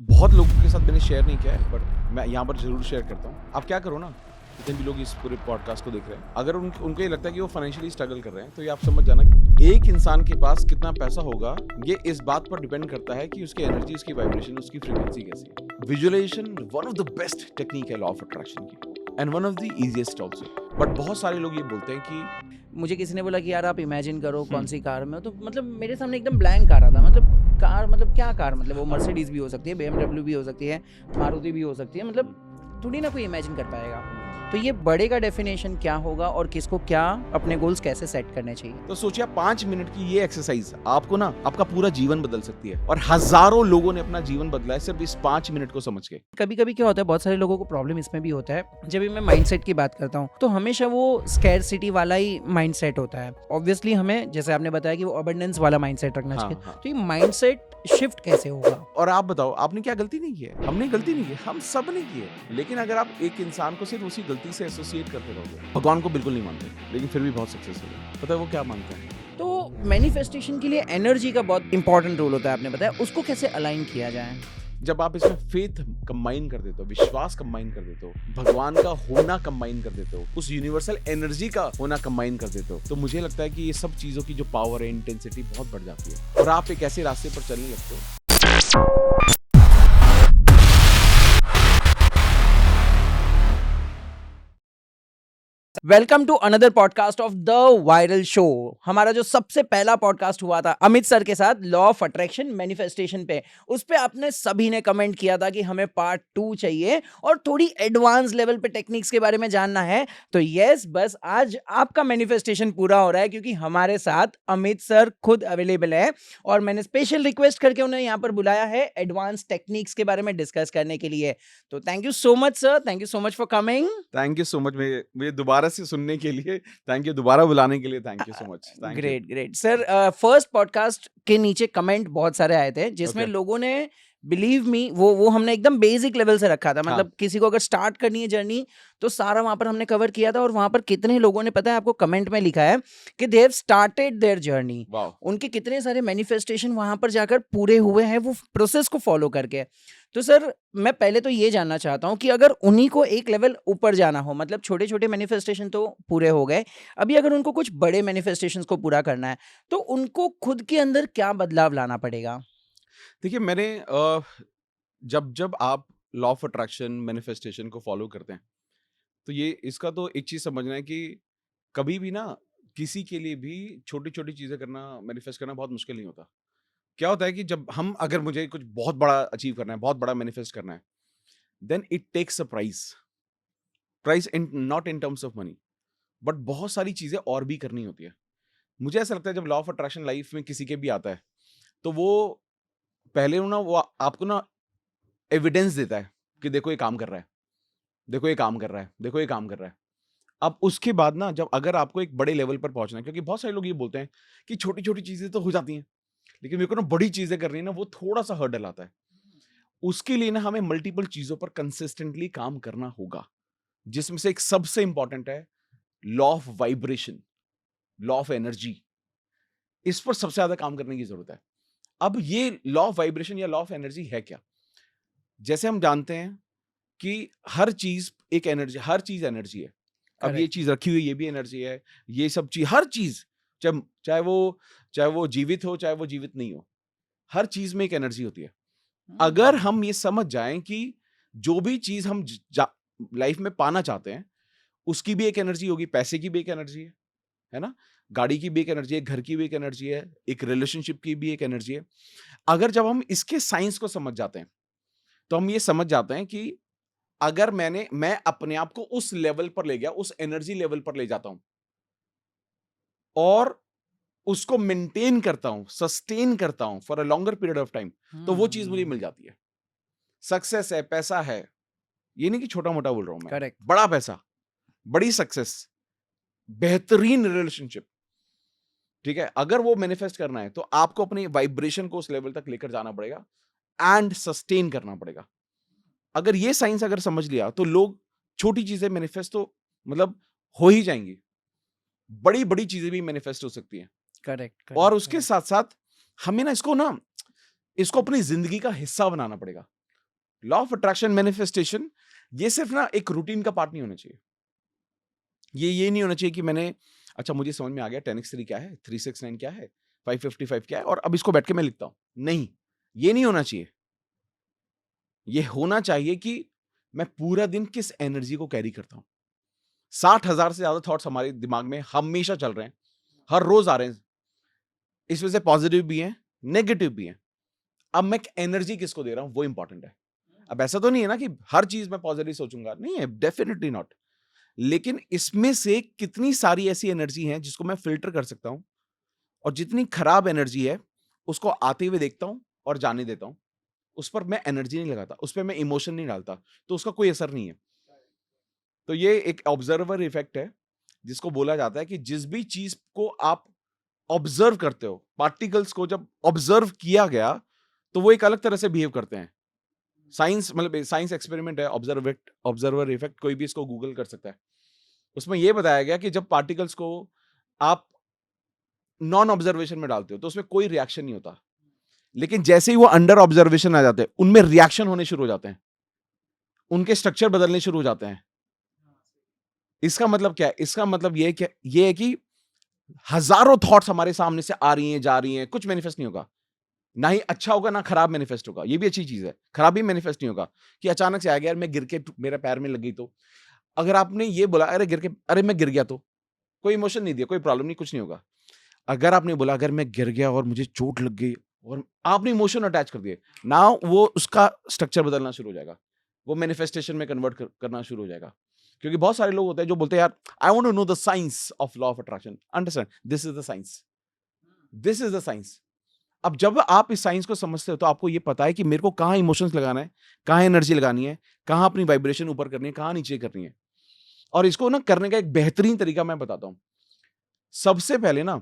बहुत लोगों के साथ मैंने शेयर नहीं किया है, बट मैं यहाँ पर ज़रूर शेयर करता हूँ। आप क्या करो ना, जितने भी लोग इस पूरे पॉडकास्ट को देख रहे हैं, अगर उनको ये लगता है कि वो फाइनेंशियली स्ट्रगल कर रहे हैं, तो ये आप समझ जाना कि एक इंसान के पास कितना पैसा होगा, ये इस बात पर डिपेंड करता है कि उसकी एनर्जी, उसकी वाइब्रेशन, उसकी फ्रीक्वेंसी कैसी है। Visualisation one of the best technique है लॉ ऑफ अट्रैक्शन की, and one of the easiest also. But बहुत सारे लोग ये बोलते हैं कि मुझे किसी ने बोला कि यार आप इमेजिन करो कौन सी हम्म, कार में हो, तो मतलब मेरे सामने एकदम ब्लैंक आ रहा था। मतलब कार मतलब क्या कार, मतलब वो मर्सिडीज भी हो सकती है, BMW भी हो सकती है, मारुति भी हो सकती है, मतलब थोड़ी ना कोई इमेजिन कर पाएगा। तो ये बड़े का डेफिनेशन क्या होगा और किसको क्या अपने गोल्स कैसे सेट करने चाहिए? तो सोचिए 5 मिनट की ये एक्सरसाइज आपको ना आपका पूरा जीवन बदल सकती है, और हजारों लोगों ने अपना जीवन बदला है सिर्फ इस 5 मिनट को समझ के। कभी कभी क्या होता है, बहुत सारे लोगों को प्रॉब्लम इसमें भी होता है। जब भी मैं माइंडसेट की बात करता हूँ तो हमेशा वो स्कैरसिटी वाला ही माइंडसेट होता है। ऑब्वियसली हमें, जैसे आपने बताया कि वो अबंडेंस वाला माइंडसेट रखना हाँ, चाहिए। हाँ। तो ये माइंडसेट शिफ्ट कैसे होगा? और आप बताओ, आपने क्या गलती नहीं की है? हमने गलती नहीं की, हम सब ने की है। लेकिन अगर आप एक इंसान को सिर्फ उसी गलती से एसोसिएट करते रहोगे, भगवान को बिल्कुल नहीं मानते, लेकिन फिर भी बहुत सक्सेसफुल है। पता है वो क्या मानते हैं? तो मैनिफेस्टेशन के लिए एनर्जी का बहुत इंपॉर्टेंट रोल होता है, आपने बताया। उसको कैसे अलाइन किया जाए? जब आप इसमें फेथ कंबाइन कर देते हो, विश्वास कंबाइन कर देते हो, भगवान का होना कंबाइन कर देते हो, उस यूनिवर्सल एनर्जी का होना कंबाइन कर देते हो, तो मुझे लगता है कि ये सब चीजों की जो पावर है, इंटेंसिटी बहुत बढ़ जाती है, और आप एक ऐसे रास्ते पर चलने लगते हो। Welcome to another podcast of the viral show. हमारा जो सबसे पहला पॉडकास्ट हुआ था अमित सर के साथ, लॉ ऑफ अट्रैक्शन मैनिफेस्टेशन पे, उस पे आपने सभी ने कमेंट किया था कि हमें पार्ट 2 चाहिए और थोड़ी एडवांस लेवल पे टेक्निक्स के बारे में जानना है। तो यस, बस आज आपका मैनिफेस्टेशन पूरा हो रहा है, क्योंकि हमारे साथ अमित सर खुद अवेलेबल है और मैंने स्पेशल रिक्वेस्ट करके उन्हें यहाँ पर बुलाया है एडवांस टेक्निक्स के बारे में डिस्कस करने के लिए। तो thank you so much sir, thank you so much for coming. Thank you so much मुझे दोबारा से सुनने के लिए, थैंक यू, दोबारा बुलाने के लिए thank you so much, thank you. Great great sir. First podcast के नीचे कमेंट बहुत सारे आए थे, जिसमें ओके। लोगों ने, बिलीव मी, वो हमने एकदम बेसिक लेवल से रखा था। हाँ। मतलब किसी को अगर स्टार्ट करनी है जर्नी, तो सारा वहां पर हमने कवर किया था। और वहां पर कितने लोगों ने, पता है आपको, कमेंट में लिखा है कि they have started their journey. वाह। उनके कितने सारे मैनिफेस्टेशन वहां पर जाकर पूरे हुए हैं, वो प्रोसेस को फॉलो करके। तो सर, मैं पहले तो ये जानना चाहता हूँ कि अगर उन्हीं को एक लेवल ऊपर जाना हो, मतलब छोटे छोटे मैनिफेस्टेशन तो पूरे हो गए, अभी अगर उनको कुछ बड़े मैनिफेस्टेशंस को पूरा करना है, तो उनको खुद के अंदर क्या बदलाव लाना पड़ेगा? देखिए, मैंने जब जब आप लॉ ऑफ अट्रैक्शन मैनिफेस्टेशन को फॉलो करते हैं, तो ये इसका तो एक चीज समझना है कि कभी भी ना किसी के लिए भी छोटी छोटी चीजें करना, मैनिफेस्ट करना बहुत मुश्किल नहीं होता। क्या होता है कि जब हम, अगर मुझे कुछ बहुत बड़ा अचीव करना है, बहुत बड़ा मैनिफेस्ट करना है, then it takes a price. Price in not in terms of money, but बहुत सारी चीजें और भी करनी होती है। मुझे ऐसा लगता है जब लॉ ऑफ अट्रैक्शन लाइफ में किसी के भी आता है, तो वो पहले ना वो आपको ना एविडेंस देता है कि देखो ये काम कर रहा है, देखो ये काम कर रहा है, देखो ये काम कर रहा है। अब उसके बाद ना, जब अगर आपको एक बड़े लेवल पर पहुंचना है, क्योंकि बहुत सारे लोग ये बोलते हैं कि छोटी छोटी चीजें तो हो जाती हैं, लेकिन मेरे को ना बड़ी चीजें करनी है ना, वो थोड़ा सा हर्डल आता है। उसके लिए ना हमें मल्टीपल चीजों पर कंसिस्टेंटली काम करना होगा, जिसमें से एक सबसे इंपॉर्टेंट है law of vibration, law of energy. इस पर सबसे ज्यादा काम करने की जरूरत है। अब ये लॉ ऑफ वाइब्रेशन या लॉ ऑफ एनर्जी है क्या? जैसे हम जानते हैं कि हर चीज एक एनर्जी, हर चीज एनर्जी है। अब ये करेक्ट। चीज रखी हुई, ये भी एनर्जी है। ये सब चीज, हर चीज, चाहे चाहे वो जीवित हो, चाहे वो जीवित नहीं हो, हर चीज में एक एनर्जी होती है। अगर हम ये समझ जाएं कि जो भी चीज हम लाइफ में पाना चाहते हैं, उसकी भी एक एनर्जी होगी। पैसे की भी एक एनर्जी है ना? गाड़ी की भी एक एनर्जी है, घर की भी एक एनर्जी है, एक रिलेशनशिप की भी एक एनर्जी है। अगर जब हम इसके साइंस को समझ जाते हैं, तो हम ये समझ जाते हैं कि अगर मैं अपने आप को उस लेवल पर ले गया, उस एनर्जी लेवल पर ले जाता हूं, और उसको मेंटेन करता हूं, सस्टेन करता हूं for a longer period of time, तो वो चीज मुझे मिल जाती है। सक्सेस है, पैसा है, ये नहीं कि छोटा मोटा बोल रहा हूं मैं, करेक्ट। बड़ा पैसा, बड़ी सक्सेस, बेहतरीन रिलेशनशिप, ठीक है? अगर वो मैनिफेस्ट करना है, तो आपको अपनी वाइब्रेशन को उस लेवल तक लेकर जाना पड़ेगा एंड सस्टेन करना पड़ेगा। अगर ये साइंस अगर समझ लिया, तो लोग छोटी चीजें मैनिफेस्ट तो मतलब हो ही जाएंगी, बड़ी बड़ी चीजें भी मैनिफेस्ट हो सकती हैं। करेक्ट और करेक्ट उसके करेक्ट। साथ साथ हमें ना इसको अपनी जिंदगी का हिस्सा बनाना पड़ेगा। लॉ ऑफ अट्रैक्शन मैनिफेस्टेशन ये सिर्फ ना एक रूटीन का पार्ट नहीं होना चाहिए। ये नहीं होना चाहिए कि मैंने अच्छा मुझे समझ में आ गया 10x3 क्या है, 369 क्या है, 555 क्या है और अब इसको बैठ के मैं लिखता हूं। नहीं, ये नहीं होना चाहिए। ये होना चाहिए कि मैं पूरा दिन किस एनर्जी को कैरी करता हूं। 60,000 से ज्यादा थॉट्स हमारे दिमाग में हमेशा चल रहे हैं, हर रोज आ रहे हैं। इसमें से पॉजिटिव भी हैं, नेगेटिव भी हैं। अब मैं एनर्जी किसको दे रहा हूं वो इंपॉर्टेंट है। अब ऐसा तो नहीं है ना कि हर चीज में पॉजिटिव सोचूंगा, नहीं है, डेफिनेटली नॉट। लेकिन इसमें से कितनी सारी ऐसी एनर्जी हैं जिसको मैं फिल्टर कर सकता हूं और जितनी खराब एनर्जी है उसको आते हुए देखता हूं और जाने देता हूं। उस पर मैं एनर्जी नहीं लगाता, उस पर मैं इमोशन नहीं डालता, तो उसका कोई असर नहीं है। तो ये एक ऑब्जर्वर इफेक्ट है जिसको बोला जाता है कि जिस भी चीज को आप ऑब्जर्व करते हो, पार्टिकल्स को जब ऑब्जर्व किया गया तो वो एक अलग तरह से बिहेव करते हैं। साइंस मतलब साइंस एक्सपेरिमेंट है, ऑब्जर्वर इफेक्ट, कोई भी इसको गूगल कर सकता है। उसमें यह बताया गया कि जब पार्टिकल्स को आप नॉन ऑब्जर्वेशन में डालते हो तो उसमें कोई रिएक्शन नहीं होता, लेकिन जैसे ही वो अंडर ऑब्जर्वेशन आ जाते हैं उनमें रिएक्शन होने शुरू हो जाते हैं, उनके स्ट्रक्चर बदलने शुरू हो जाते हैं। इसका मतलब क्या है? इसका मतलब ये है कि हजारों थॉट्स हमारे सामने से आ रही हैं, जा रही हैं, कुछ मैनिफेस्ट नहीं होगा। ना ही अच्छा होगा ना खराब मैनिफेस्ट होगा। ये भी अच्छी चीज है, खराब भी मैनिफेस्ट नहीं होगा कि अचानक से आ गया यार मैं गिर के मेरे पैर में लग गई। तो अगर आपने ये बोला अरे मैं गिर गया, तो कोई इमोशन नहीं दिया, कोई प्रॉब्लम नहीं, कुछ नहीं होगा। अगर आपने बोला अगर मैं गिर गया और मुझे चोट लग गई और आपने इमोशन अटैच कर दिए, ना वो उसका स्ट्रक्चर बदलना शुरू हो जाएगा, वो मैनिफेस्टेशन में कन्वर्ट करना शुरू हो जाएगा। क्योंकि बहुत सारे लोग होते हैं जो बोलते हैं यार I want to know the science of law of attraction. Understand, this is the science, this is the science. अब जब आप इस साइंस को समझते हो तो आपको ये पता है कि मेरे को कहाँ इमोशंस लगाना है, कहाँ एनर्जी लगानी है, कहाँ अपनी वाइब्रेशन ऊपर करनी है, कहाँ नीचे करनी है। और इसको ना करने का एक बेहतरीन तरीका मैं बताता हूं। सबसे पहले ना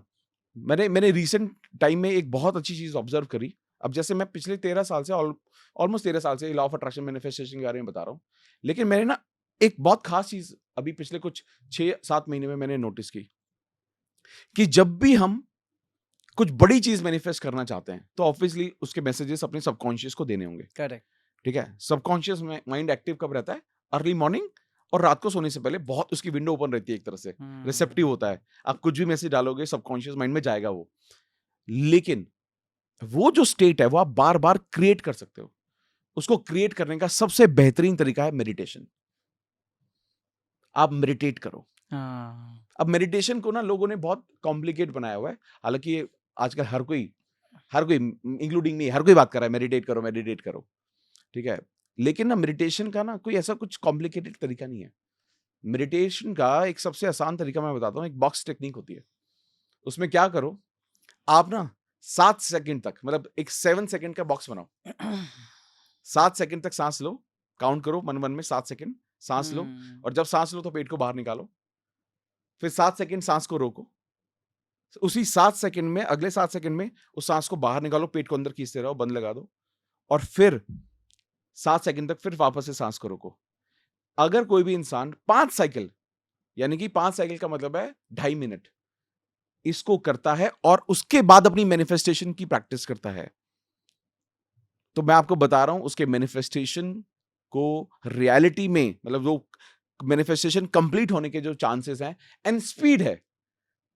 मैंने रीसेंट टाइम में एक बहुत अच्छी चीज ऑब्जर्व करी। अब जैसे मैं पिछले 13 साल से ऑलमोस्ट 13 साल से लॉ ऑफ अट्रैक्शन मैनिफेस्टेशन के बारे में बता रहा हूं, लेकिन मैंने ना एक बहुत खास चीज अभी पिछले कुछ 6-7 महीने में मैंने नोटिस की कि जब भी हम कुछ बड़ी चीज मैनिफेस्ट करना चाहते हैं तो ऑब्वियसली उसके मैसेजेस अपने सबकॉन्शियस को देने होंगे। करेक्ट। ठीक है, सबकॉन्शियस माइंड एक्टिव कब रहता है? अर्ली मॉर्निंग और रात को सोने से पहले बहुत उसकी विंडो ओपन रहती है, एक तरह से रिसेप्टिव होता है। आप कुछ भी मैसेज डालोगे सबकॉन्शियस माइंड में जाएगा वो। लेकिन वो जो स्टेट है वो आप बार बार क्रिएट कर सकते हो। उसको क्रिएट करने का सबसे बेहतरीन तरीका है मेडिटेशन। आप मेडिटेट करो। हाँ। अब मेडिटेशन को ना लोगों ने बहुत कॉम्प्लिकेट बनाया हुआ है, हालांकि ये आजकल हर कोई इंक्लूडिंग मी, हर कोई बात कर रहा है मेडिटेट करो मेडिटेट करो। ठीक है, लेकिन ना मेडिटेशन का ना कोई ऐसा कुछ कॉम्प्लिकेटेड तरीका नहीं है। मेडिटेशन का एक सबसे आसान तरीका मैं बताता हूँ, एक बॉक्स टेक्निक होती है। उसमें क्या करो, आप ना 7 सेकंड तक, मतलब एक 7 सेकंड का बॉक्स बनाओ। 7 सेकंड तक सांस लो, काउंट करो मन मन में 7 सेकंड सांस लो, और जब सांस लो तो पेट को बाहर निकालो। फिर 7 सेकंड सांस को रोको, उसी 7 सेकंड में, अगले 7 सेकंड में उस सांस को बाहर निकालो, पेट को अंदर खींचते रहो, बंद लगा दो, और फिर 7 सेकंड तक फिर वापस से सांस को रोको। अगर कोई भी इंसान 5 साइकिल, यानी कि 5 साइकिल का मतलब है 2.5 मिनट, इसको करता है और उसके बाद अपनी मैनिफेस्टेशन की प्रैक्टिस करता है, तो मैं आपको बता रहा हूं उसके मैनिफेस्टेशन को रियलिटी में, मतलब वो मैनिफेस्टेशन कंप्लीट होने के जो चांसेस हैं एंड स्पीड है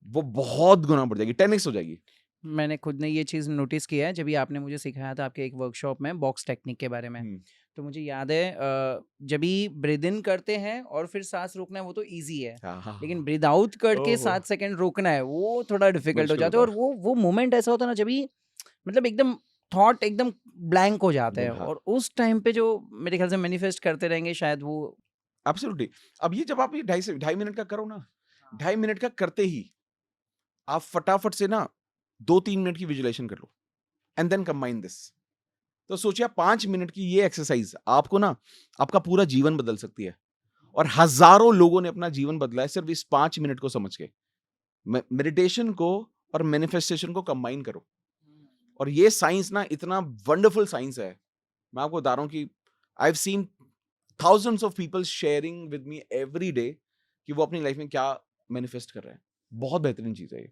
वो बहुत गुना बढ़ जाएगी, 10x हो जाएगी। मैंने खुद ने ये चीज़ नोटिस किया है जब भी आपने मुझे सिखाया था आपके एक वर्कशॉप में बॉक्स टेक्निक के बारे में। तो मुझे याद है जब भी ब्रीद इन करते हैं और फिर सांस रोकना है वो तो इजी है, हाँ, लेकिन ब्रीद आउट करके ओहो, 7 सेकंड रोकना है वो थोड़ा डिफिकल्ट हो मुश्किल जाता है। होता और वो मोमेंट ऐसा होता है ना जब भी मतलब एकदम थॉट एकदम ब्लैंक हो जाते हैं, हाँ, और उस टाइम पे जो मेरे ख्याल से मैनिफेस्ट करते रहेंगे शायद वो। एब्सोल्युटली। अब ये जब आप ये 2.5 मिनट का करो ना, 2.5 मिनट का करते ही आप फटाफट से ना 2-3 मिनट की विजुअलाइजेशन कर लो एंड देन कंबाइन दिस। तो सोचिए 5 मिनट की ये एक्सरसाइज आपको ना आपका पूरा जीवन बदल सकती है, और हजारों लोगों ने अपना जीवन बदला है सिर्फ इस 5 मिनट को समझ के। मेडिटेशन को और मैनिफेस्टेशन को कंबाइन करो, और ये साइंस ना इतना वंडरफुल साइंस है, मैं आपको बता रहा हूँ कि I have seen thousands of people sharing with me every day कि वो अपनी लाइफ में क्या मैनिफेस्ट कर रहे हैं। बहुत बेहतरीन चीज है ये।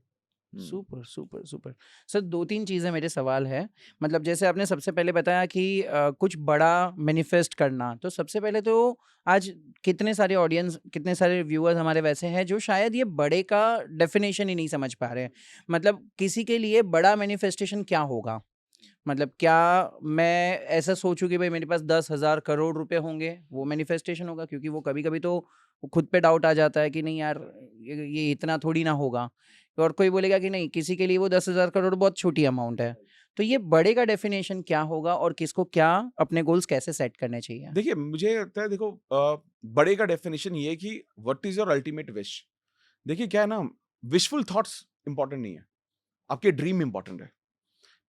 Super super super. सर 2-3 चीज़ें मेरे सवाल है। मतलब जैसे आपने सबसे पहले बताया कि कुछ बड़ा मैनिफेस्ट करना, तो सबसे पहले तो आज कितने सारे ऑडियंस, कितने सारे व्यूअर्स हमारे वैसे हैं जो शायद ये बड़े का डेफिनेशन ही नहीं समझ पा रहे हैं। मतलब किसी के लिए बड़ा मैनिफेस्टेशन क्या होगा? मतलब क्या मैं ऐसा सोचूं कि भाई मेरे पास 10,000 करोड़ रुपए होंगे, वो मैनिफेस्टेशन होगा? क्योंकि वो कभी कभी तो खुद पे डाउट आ जाता है कि नहीं यार, ये इतना थोड़ी ना होगा। और कोई बोलेगा कि नहीं, किसी के लिए वो 10,000 करोड़ बहुत छोटी अमाउंट है। तो ये बड़े का डेफिनेशन क्या होगा और किसको क्या अपने गोल्स कैसे सेट करने चाहिए? देखिए, मुझे लगता है, देखो, बड़े का डेफिनेशन ये है कि what is your ultimate wish? देखिए क्या है ना, विशफुल थॉट्स इंपॉर्टेंट नहीं है, आपके ड्रीम इंपॉर्टेंट है।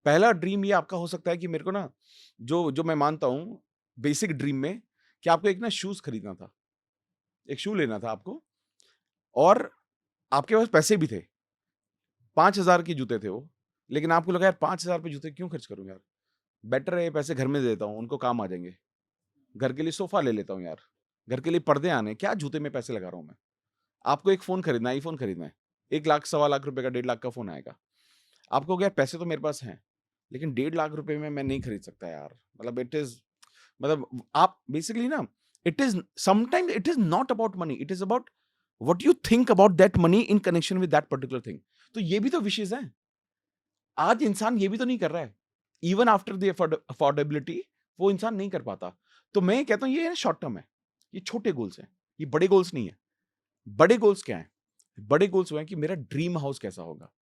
पहला ड्रीम ये आपका हो सकता है कि मेरे को ना, जो जो मैं मानता हूँ बेसिक ड्रीम में, कि आपको एक ना शूज़ खरीदना था, एक शू लेना था आपको, और आपके पास पैसे भी थे, 5,000 के जूते थे वो, लेकिन आपको लगा यार 5,000 पे जूते क्यों खर्च करूँ यार? बेटर है ये पैसे घर में दे देता हूँ, उनको काम आ जाएँगे। घर के लिए सोफ़ा ले लेता हूँ यार, घर के लिए पर्दे आने हैं, क्या जूते में पैसे लगा रहा हूँ मैं? आपको एक फ़ोन खरीदना है, आईफ़ोन खरीदना है, 1 लाख, सवा लाख रुपए का, 1.5 लाख का फ़ोन आएगा। आपको हो गया पैसे तो मेरे पास हैं, लेकिन 1.5 लाख रुपए में मैं नहीं खरीद सकता यार। मतलब इट इज़, मतलब आप बेसिकली ना, it is sometimes it is not about money, it is about what you think about that money in connection with that particular thing. तो ये भी तो विशेज़ हैं। आज इंसान ये भी तो नहीं कर रहा है। इवन आफ्टर द अफोर्डेबिलिटी वो इंसान नहीं कर पाता। तो मैं ये कहता हूँ ये ना शॉर्ट टर्म है, ये छोटे गोल्स हैं, ये बड़े गोल्स नहीं है। बड़े गोल्स क्या हैं? बड़े गोल्स वो हैं कि मेरा ड्रीम हाउस कैसा होगा?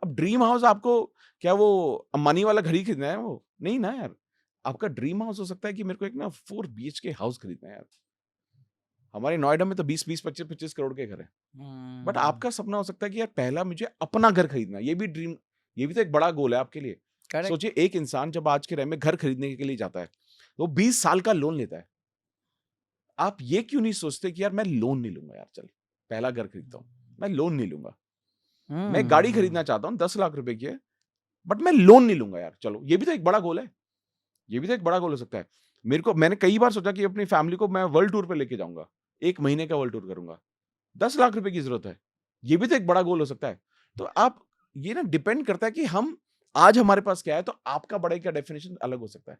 अब ड्रीम हाउस आपको क्या वो अंबानी वाला घर ही खरीदना है वो? नहीं ना यार। आपका ड्रीम हाउस हो सकता है कि मेरे को एक ना 4 बीएचके हाउस खरीदना है यार। हमारे नोएडा में तो 20-20, 25-25 करोड़ के घर हैं। बट हम्म। आपका सपना हो सकता है कि यार पहला मुझे अपना घर खरीदना है। ये भी ड्रीम, ये भी तो एक बड़ा गोल है आपके लिए। करेक्ट। सोचिए एक इंसान जब आज के टाइम में घर खरीदने के लिए जाता है, वो 20 साल का लोन लेता है। आप ये क्यों नहीं सोचते कि यार मैं लोन नहीं लूँगा यार, चल, पहला घर खरीदता हूँ, मैं लोन नहीं लूँगा। मैं गाड़ी खरीदना हम्म। चाहता हूँ 10 लाख रुपए की है, बट मैं लोन नहीं लूँगा यार, चलो, ये भी तो एक बड़ा गोल है। ये भी तो एक बड़ा गोल हो सकता है। मैंने कई बार सोचा कि अपनी फैमिली को मैं वर्ल्ड टूर पे लेके जाऊँगा। 1 महीने का वर्ल्ड टूर करूँगा। 10 लाख रुपए की ज़रूरत है। ये भी तो एक बड़ा गोल हो सकता है। तो आप, ये ना डिपेंड करता है कि हम आज हमारे पास क्या है, तो आपका बड़े का डेफिनिशन अलग हो सकता है।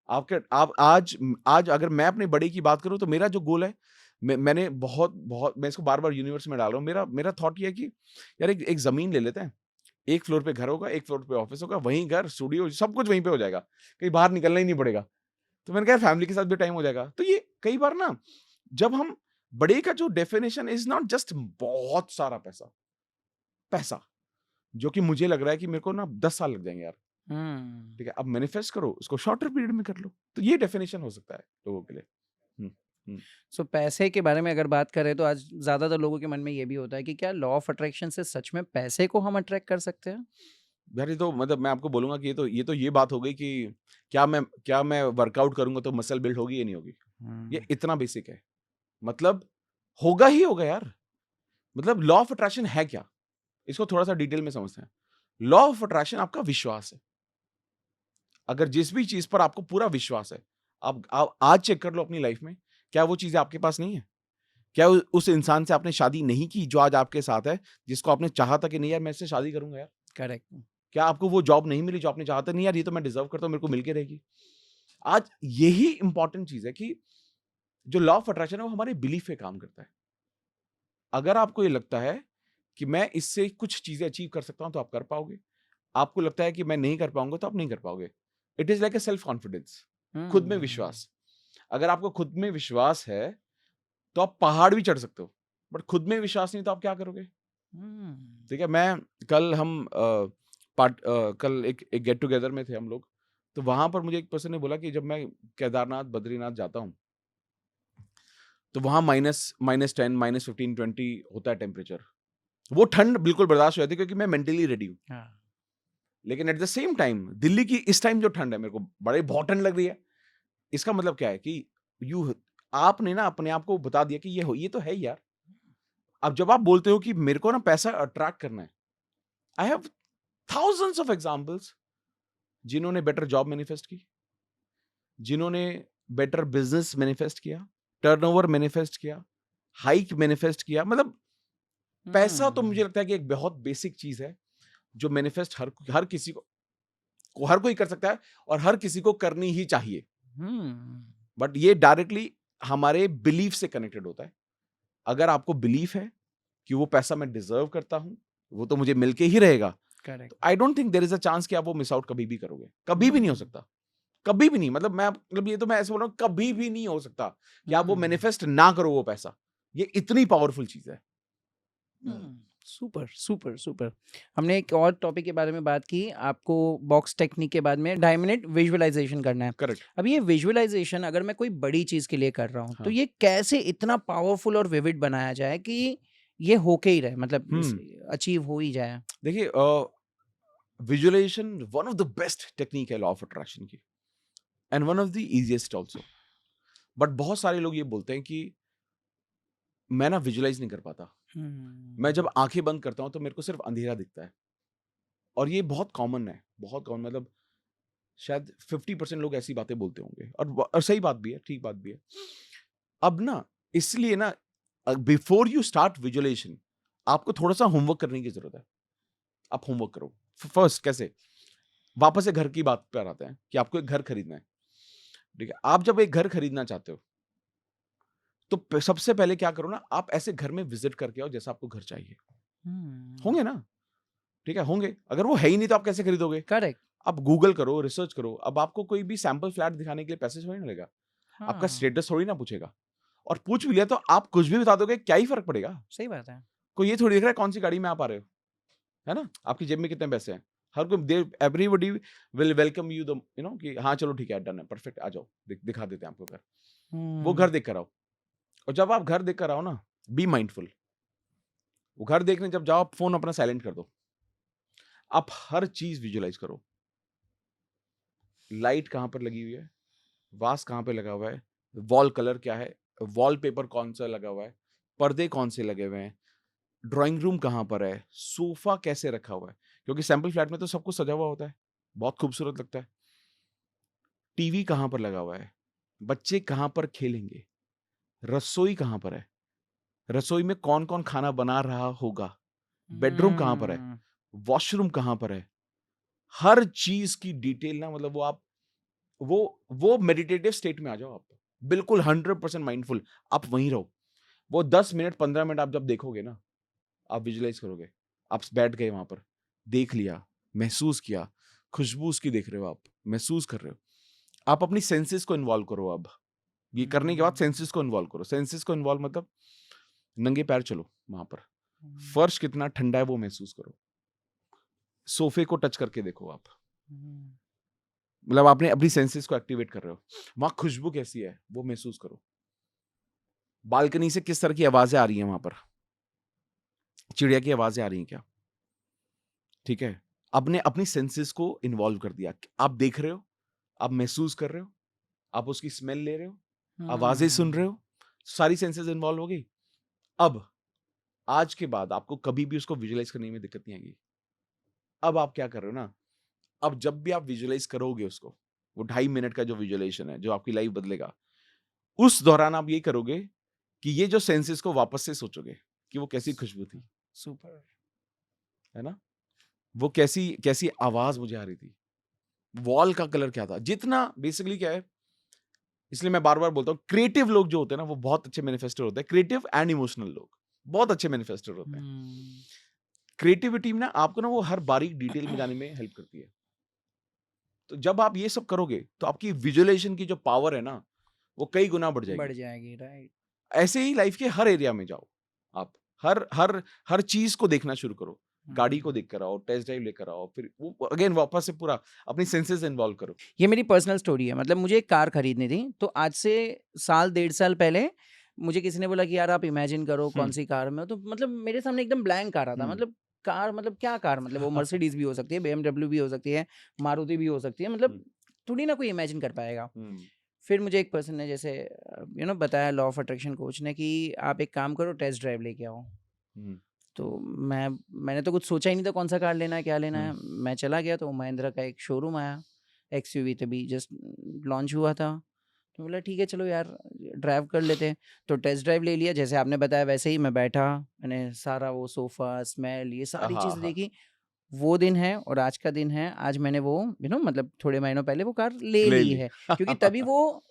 आपके आप आज अगर मैं अपने बड़े की बात करूँ तो मेरा जो गोल है, मैंने बहुत बहुत मैं इसको बार-बार यूनिवर्स में डाल रहा हूँ। मेरा मेरा थॉट ये है कि यार एक एक ज़मीन ले लेते हैं। 1 फ्लोर पे घर होगा, 1 फ्लोर पे ऑफिस होगा, वहीं घर, स्टूडियो, सब कुछ वहीं पे हो जाएगा। कहीं बाहर निकलना ही नहीं पड़ेगा। तो मैंने कहा फैमिली के साथ भी टाइम हो जाएगा। तो ये कई बार ना, जब हम बड़े का जो डेफिनिशन इज़ नॉट जस्ट बहुत सारा पैसा, पैसा, जो कि मुझे लग रहा है कि मेरे को ना 10 साल लग जाएँगे यार। हम्म। ठीक है, अब मैनिफेस्ट करो, उसको शॉर्टर पीरियड में कर लो। तो ये डेफिनिशन हो सकता है लोगों के लिए। हुँ, हुँ। सो पैसे के बारे में अगर बात करें तो आज ज़्यादातर लोगों के मन में ये भी होता है कि क्या लॉ ऑफ अट्रैक्शन से सच में पैसे को हम अट्रैक्ट कर सकते हैं? यार ये तो मतलब मैं आपको बोलूँगा कि ये बात हो गई कि क्या मैं वर्कआउट करूँगा तो मसल बिल्ड होगी या नहीं होगी? ये हुँ। इतना बेसिक है। मतलब होगा ही होगा यार। मतलब लॉ ऑफ अट्रैक्शन है क्या? इसको थोड़ा-सा डिटेल में समझते हैं। लॉ ऑफ अट्रैक्शन आपका विश्वास है। अगर जिस भी चीज़ पर आपको पूरा विश्वास है, आप आज चेक कर लो अपनी लाइफ़ में, क्या वो चीज़ें आपके पास नहीं है? क्या उ उस इंसान से आपने शादी नहीं की जो आज आपके साथ है, जिसको आपने चाहा था कि नहीं यार मैं इससे शादी करूँगा यार? करेक्ट। क्या आपको वो जॉब नहीं मिली जो आपने चाहा था, नहीं यार ये तो मैं डिज़र्व करता हूँ, मेरे को मिल के रहेगी? आज यही इम्पोर्टेंट चीज़ है कि जो लॉ ऑफ अट्रैक्शन है वो हमारे बिलीफ पे काम करता है। अगर आपको ये लगता है कि मैं इससे कुछ चीज़ें अचीव कर सकता हूँ, तो आप कर पाओगे। आपको लगता है कि मैं नहीं कर पाऊँगा, तो आप नहीं कर पाओगे। It is like a self confidence, खुद में हुँ। विश्वास। अगर आपको खुद में विश्वास है, तो आप पहाड़ भी चढ़ सकते हो, बट खुद में विश्वास नहीं तो आप क्या करोगे? हुँ। ठीक है, कल हम कल एक एक गेट टुगेदर में थे हम लोग, तो वहाँ पर मुझे एक पर्सन ने बोला कि जब मैं केदारनाथ, बद्रीनाथ जाता हूँ, तो वहाँ -10, -15, 20 होता है टेम्परेचर। वो ठंड बिल्कुल बर्दाश्त हो जाती है क्योंकि मैं मेंटली रेडी हूँ। हाँ। लेकिन at the same time Delhi की इस टाइम जो ठंड है, मेरे को बहुत ठंड लग रही है। इसका मतलब क्या है कि यू आपने ना अपने आप को बता दिया कि ये तो है ही यार। अब जब आप बोलते हो कि मेरे को ना पैसा अट्रैक्ट करना है, I have thousands of examples, जिन्होंने बेटर जॉब मैनिफेस्ट की, जिन्होंने बेटर बिज़नेस मैनिफेस्ट किया, टर्नओवर मैनिफेस्ट किया, हाइक मैनिफेस्ट किया, मतलब पैसा तो मुझे हम्म, लगता है कि एक बहुत बेसिक चीज है जो मैनिफेस्ट हर किसी को हर कोई कर सकता है और हर किसी को करनी ही चाहिए। हम्म, बट ये डायरेक्टली हमारे बिलीफ से कनेक्टेड होता है। अगर आपको बिलीफ है कि वो पैसा मैं डिजर्व करता हूं, वो तो मुझे मिलके ही रहेगा, करेक्ट, तो I don't think there is a chance कि आप वो मिस आउट कभी भी करोगे। कभी भी नहीं हो हम्म, सकता। कभी भी नहीं। मतलब ये तो मैं ऐसे बोल रहा हूँ, कभी भी नहीं हो सकता कि आप वो हम्म, मैनिफेस्ट ना करो वो पैसा। ये इतनी पावरफुल चीज है। Super super super. हमने एक और टॉपिक के बारे में बात की, आपको बॉक्स टेक्निक के बाद में 2.5 मिनट विजुअलाइजेशन करना है। करेक्ट। अब ये विजुअलाइजेशन अगर मैं कोई बड़ी चीज के लिए कर रहा हूँ तो हाँ। ये कैसे इतना पावरफुल और विविड बनाया जाए कि ये होके ही रहे, मतलब हम्म। अचीव हो ही जाए। देखिए, visualisation one of the best technique है लॉ ऑफ अट्रैक्शन की, and one of the easiest also. But बहुत सारे लोग ये बोलते हैं कि मैं ना विजुअलाइज नहीं कर पाता। मैं जब आंखें बंद करता हूं तो मेरे को सिर्फ अंधेरा दिखता है। और ये बहुत कॉमन है, बहुत कॉमन। मतलब शायद 50% लोग ऐसी बातें बोलते होंगे, और सही बात भी है, ठीक बात भी है। अब ना, इसलिए ना, बिफोर यू स्टार्ट विजुअलाइजेशन आपको थोड़ा सा होमवर्क करने की जरूरत है। आप होमवर्क करो। फर्स्ट कैसे? वापस से घर की बात पर आते हैं कि आपको एक घर खरीदना है। ठीक है, आप जब एक घर खरीदना चाहते हो तो सबसे पहले क्या करो ना, आप ऐसे घर में विजिट करके आओ जैसा आपको घर चाहिए। होंगे ना? ठीक है, होंगे। अगर वो है ही नहीं तो आप कैसे खरीदोगे? करेक्ट। आप गूगल करो, रिसर्च करो। अब आपको कोई भी सैंपल फ्लैट दिखाने के लिए पैसे थोड़ी ना लेगा। आपका हाँ, स्टेटस थोड़ी ना पूछेगा। और पूछ भी लिया तो आप कुछ भी बता दोगे, क्या ही फर्क पड़ेगा? सही बात है। कोई ये थोड़ी देख रहा है कौन सी गाड़ी में आप आ रहे हो, है ना? आपकी जेब में कितने पैसे हैं। हर कोई everybody will welcome you the कि हाँ चलो ठीक है, डन है, परफेक्ट, आ जाओ, दिखा देते हैं आपको घर। वो हम्म, घर देख कर आओ। और जब आप घर देख कर आओ ना, बी माइंडफुल। वो घर देखने जब जाओ, आप फोन अपना साइलेंट कर दो। आप हर चीज विजुअलाइज करो। लाइट कहाँ पर लगी हुई है, वास कहाँ पे लगा हुआ है, वॉल कलर क्या है, वॉलपेपर कौन सा लगा हुआ है, पर्दे कौन से लगे हुए हैं, ड्राइंग रूम कहाँ पर है, सोफा कैसे रखा हुआ है। क्योंकि सैंपल फ्लैट में तो सब कुछ सजा हुआ होता है, बहुत खूबसूरत लगता है। टीवी कहाँ पर लगा हुआ है, बच्चे कहाँ पर खेलेंगे, रसोई कहाँ पर है, रसोई में कौन कौन खाना बना रहा होगा, बेडरूम कहाँ पर है, हम्म, वॉशरूम कहाँ पर है। हर चीज की डिटेल ना, मतलब वो मेडिटेटिव स्टेट में आ जाओ आप। बिल्कुल 100% माइंडफुल। आप वहीं रहो। वो 10 मिनट 15 मिनट आप जब देखोगे ना, आप विजुलाइज करोगे। आप बैठ गए वहां पर, देख लिया, महसूस किया, खुशबू उसकी देख रहे हो, आप महसूस कर रहे हो। आप अपनी सेंसेस को इन्वॉल्व करो। अब ये करने के बाद हम्म, सेंसेस को इन्वॉल्व करो। सेंसेस को इन्वॉल्व मतलब नंगे पैर चलो वहां पर, हम्म, फर्श कितना ठंडा है वो महसूस करो, सोफे को टच करके देखो आप। हम्म, मतलब आपने अपनी सेंसेस को एक्टिवेट कर रहे हो। वहां खुशबू कैसी है वो महसूस करो। बालकनी से किस तरह की आवाजें आ रही हैं वहां पर, चिड़िया की आवाजें आ रही हैं क्या? ठीक है, आपने अपनी सेंसेस को इन्वॉल्व कर दिया। आप देख रहे हो, आप महसूस कर रहे हो, आप उसकी स्मेल ले रहे हो, आवाजें सुन रहे हम्म, हो, सारी सेंसेस इन्वॉल्व हो गई। अब आज के बाद आपको कभी भी उसको विजुअलाइज करने में दिक्कत नहीं आएगी। अब आप क्या कर रहे हो ना, अब जब भी आप विजुअलाइज करोगे उसको, वो 2.5 मिनट का जो विजुअलाइजेशन है जो आपकी लाइफ बदलेगा, उस दौरान आप ये करोगे कि ये जो सेंसेस को वापस से सोचोगे कि वो कैसी खुशबू थी, सुपर। है ना? वो कैसी कैसी आवाज मुझे आ रही थी, वॉल का कलर क्या था, जितना बेसिकली क्या है। इसलिए मैं बार बार बोलता हूँ, क्रिएटिव लोग जो होते हैं ना वो बहुत अच्छे मैनिफेस्टर होते हैं। क्रिएटिव एंड इमोशनल लोग बहुत अच्छे मैनिफेस्टर होते हैं। हम्म, क्रिएटिविटी में ना आपको ना वो हर बारीक डिटेल में जाने में हेल्प करती है। तो जब आप ये सब करोगे तो आपकी विजुअलाइजेशन की जो पावर है ना, वो कई गुना बढ़ बढ़ जाएगी। जाएगी, राइट। ऐसे ही लाइफ के हर एरिया में जाओ आप। हर हर हर चीज को देखना शुरू करो। गाड़ी को देख कर आओ, टेस्ट ड्राइव लेकर आओ, फिर वो अगेन वापस से पूरा अपनी सेंसेस इन्वॉल्व करो। ये मेरी पर्सनल स्टोरी है, मतलब मुझे एक कार खरीदनी थी, तो आज से साल 1.5 साल पहले मुझे किसी ने बोला कि यार आप इमेजिन करो कौन हम्म। सी कार में हो, तो मतलब मेरे सामने एकदम ब्लैंक आ रहा था। हम्म। मतलब कार, मतलब क्या कार, मतलब वो मर्सिडीज भी हो सकती है, BMW भी हो सकती है, मारुति भी हो सकती है, मतलब हम्म। थोड़ी ना कोई इमेजिन कर पाएगा। हम्म। फिर मुझे एक पर्सन ने जैसे बताया, लॉ ऑफ अट्रैक्शन कोच ने, कि आप एक काम करो, टेस्ट ड्राइव लेके आओ। हम्म। तो मैंने तो कुछ सोचा ही नहीं था कौन सा कार लेना है, क्या लेना हम्म। है। मैं चला गया तो महिंद्रा का एक शोरूम आया, XUV तभी जस्ट लॉन्च हुआ था। तो बोला ठीक है चलो यार, ड्राइव कर लेते हैं। तो टेस्ट ड्राइव ले लिया, जैसे आपने बताया वैसे ही मैं बैठा, मैंने सारा वो सोफ़ा, स्मेल, ये सारी हाँ चीज़ें हाँ देखी। वो दिन है और आज का दिन है, आज मैंने वो मतलब थोड़े महीनों पहले वो कार ले ले ली ली है। क्योंकि तभी वो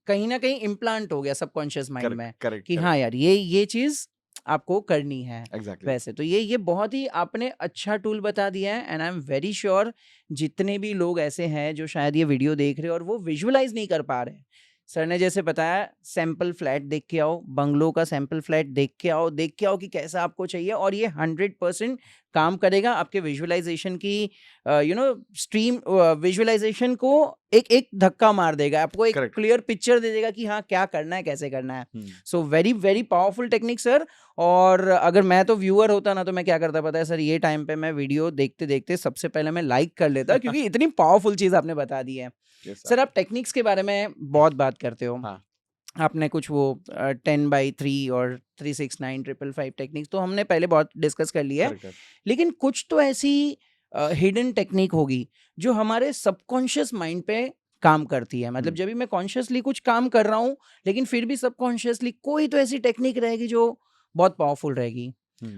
कहीं न कहीं इम्प्लांट हो गया सबकॉन्शियस माइंड करेक्ट में करेक्ट कि हाँ करेक्ट यार, ये चीज़ आपको करनी है। एग्जैक्टली वैसे तो ये बहुत ही आपने अच्छा टूल बता दिया है, and I am very sure जितने भी लोग ऐसे हैं जो शायद ये वीडियो देख रहे हैं और वो विजुअलाइज़ नहीं कर पा रहे हैं। सर ने जैसे बताया, सैंपल फ्लैट देख के आओ, बंगलो का सैंपल फ्लैट देख के आओ कि कैसा आपको चाहिए, और ये 100% काम करेगा आपके विजुअलाइज़ेशन की स्ट्रीम विजुअलाइज़ेशन को एक धक्का मार देगा, आपको एक करेक्ट क्लियर पिक्चर दे देगा कि हाँ, क्या करना है, कैसे करना है। Hmm so very very powerful technique sir. और अगर मैं तो व्यूअर होता ना, तो मैं क्या करता पता है सर, ये टाइम पे मैं वीडियो देखते-देखते सबसे पहले मैं लाइक कर लेता, क्योंकि इतनी पावरफुल चीज़ आपने बता दी है। यस सर, आप टेक्निक्स के बारे में बहुत बात करते हो। हाँ आपने कुछ वो 10x3 और 369 555 टेक्निक्स तो हमने पहले बहुत डिस्कस कर लिया है। करेक्ट लेकिन कुछ तो ऐसी हिडन टेक्निक होगी जो हमारे सबकॉन्शियस माइंड पे काम करती है। मतलब जब भी मैं कॉन्शियसली कुछ काम कर रहा हूँ, लेकिन फिर भी सबकॉन्शियसली कोई तो ऐसी टेक्निक रहेगी जो बहुत पावरफुल रहेगी।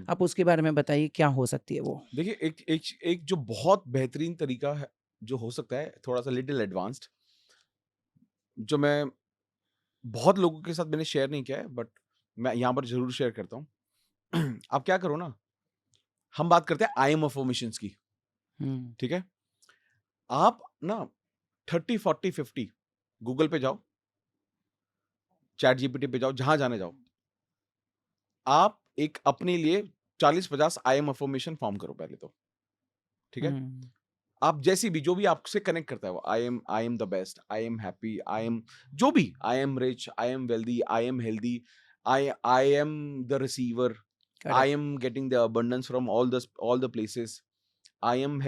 आप उसके बारे में बताइए, क्या हो सकती है वो? देखिए एक एक एक जो बहुत बेहतरीन तरीका है जो हो सकता है, थोड़ा सा लिटिल एडवांस्ड, जो मैं बहुत लोगों के साथ मैंने शेयर नहीं किया है, बट मैं यहाँ पर जरूर शेयर करता हूँ। आप क्या करो ना, हम बात करते हैं आई एम अफर्मेशंस की, हम्म ठीक है? आप ना 30 40 50 गूगल पे जाओ, चैट जीपीटी पे जाओ, जहां जाने जाओ, आप एक अपने लिए 40 50 आई एम अफर्मेशन फॉर्म करो पहले तो, ठीक है? हम्म आप जैसी भी, जो भी आपसे कनेक्ट करता है वो, I am the best, I am happy, I am जो भी, I am rich, I am wealthy, I am healthy, I am the receiver, I correct. Am getting the abundance from all the places, I am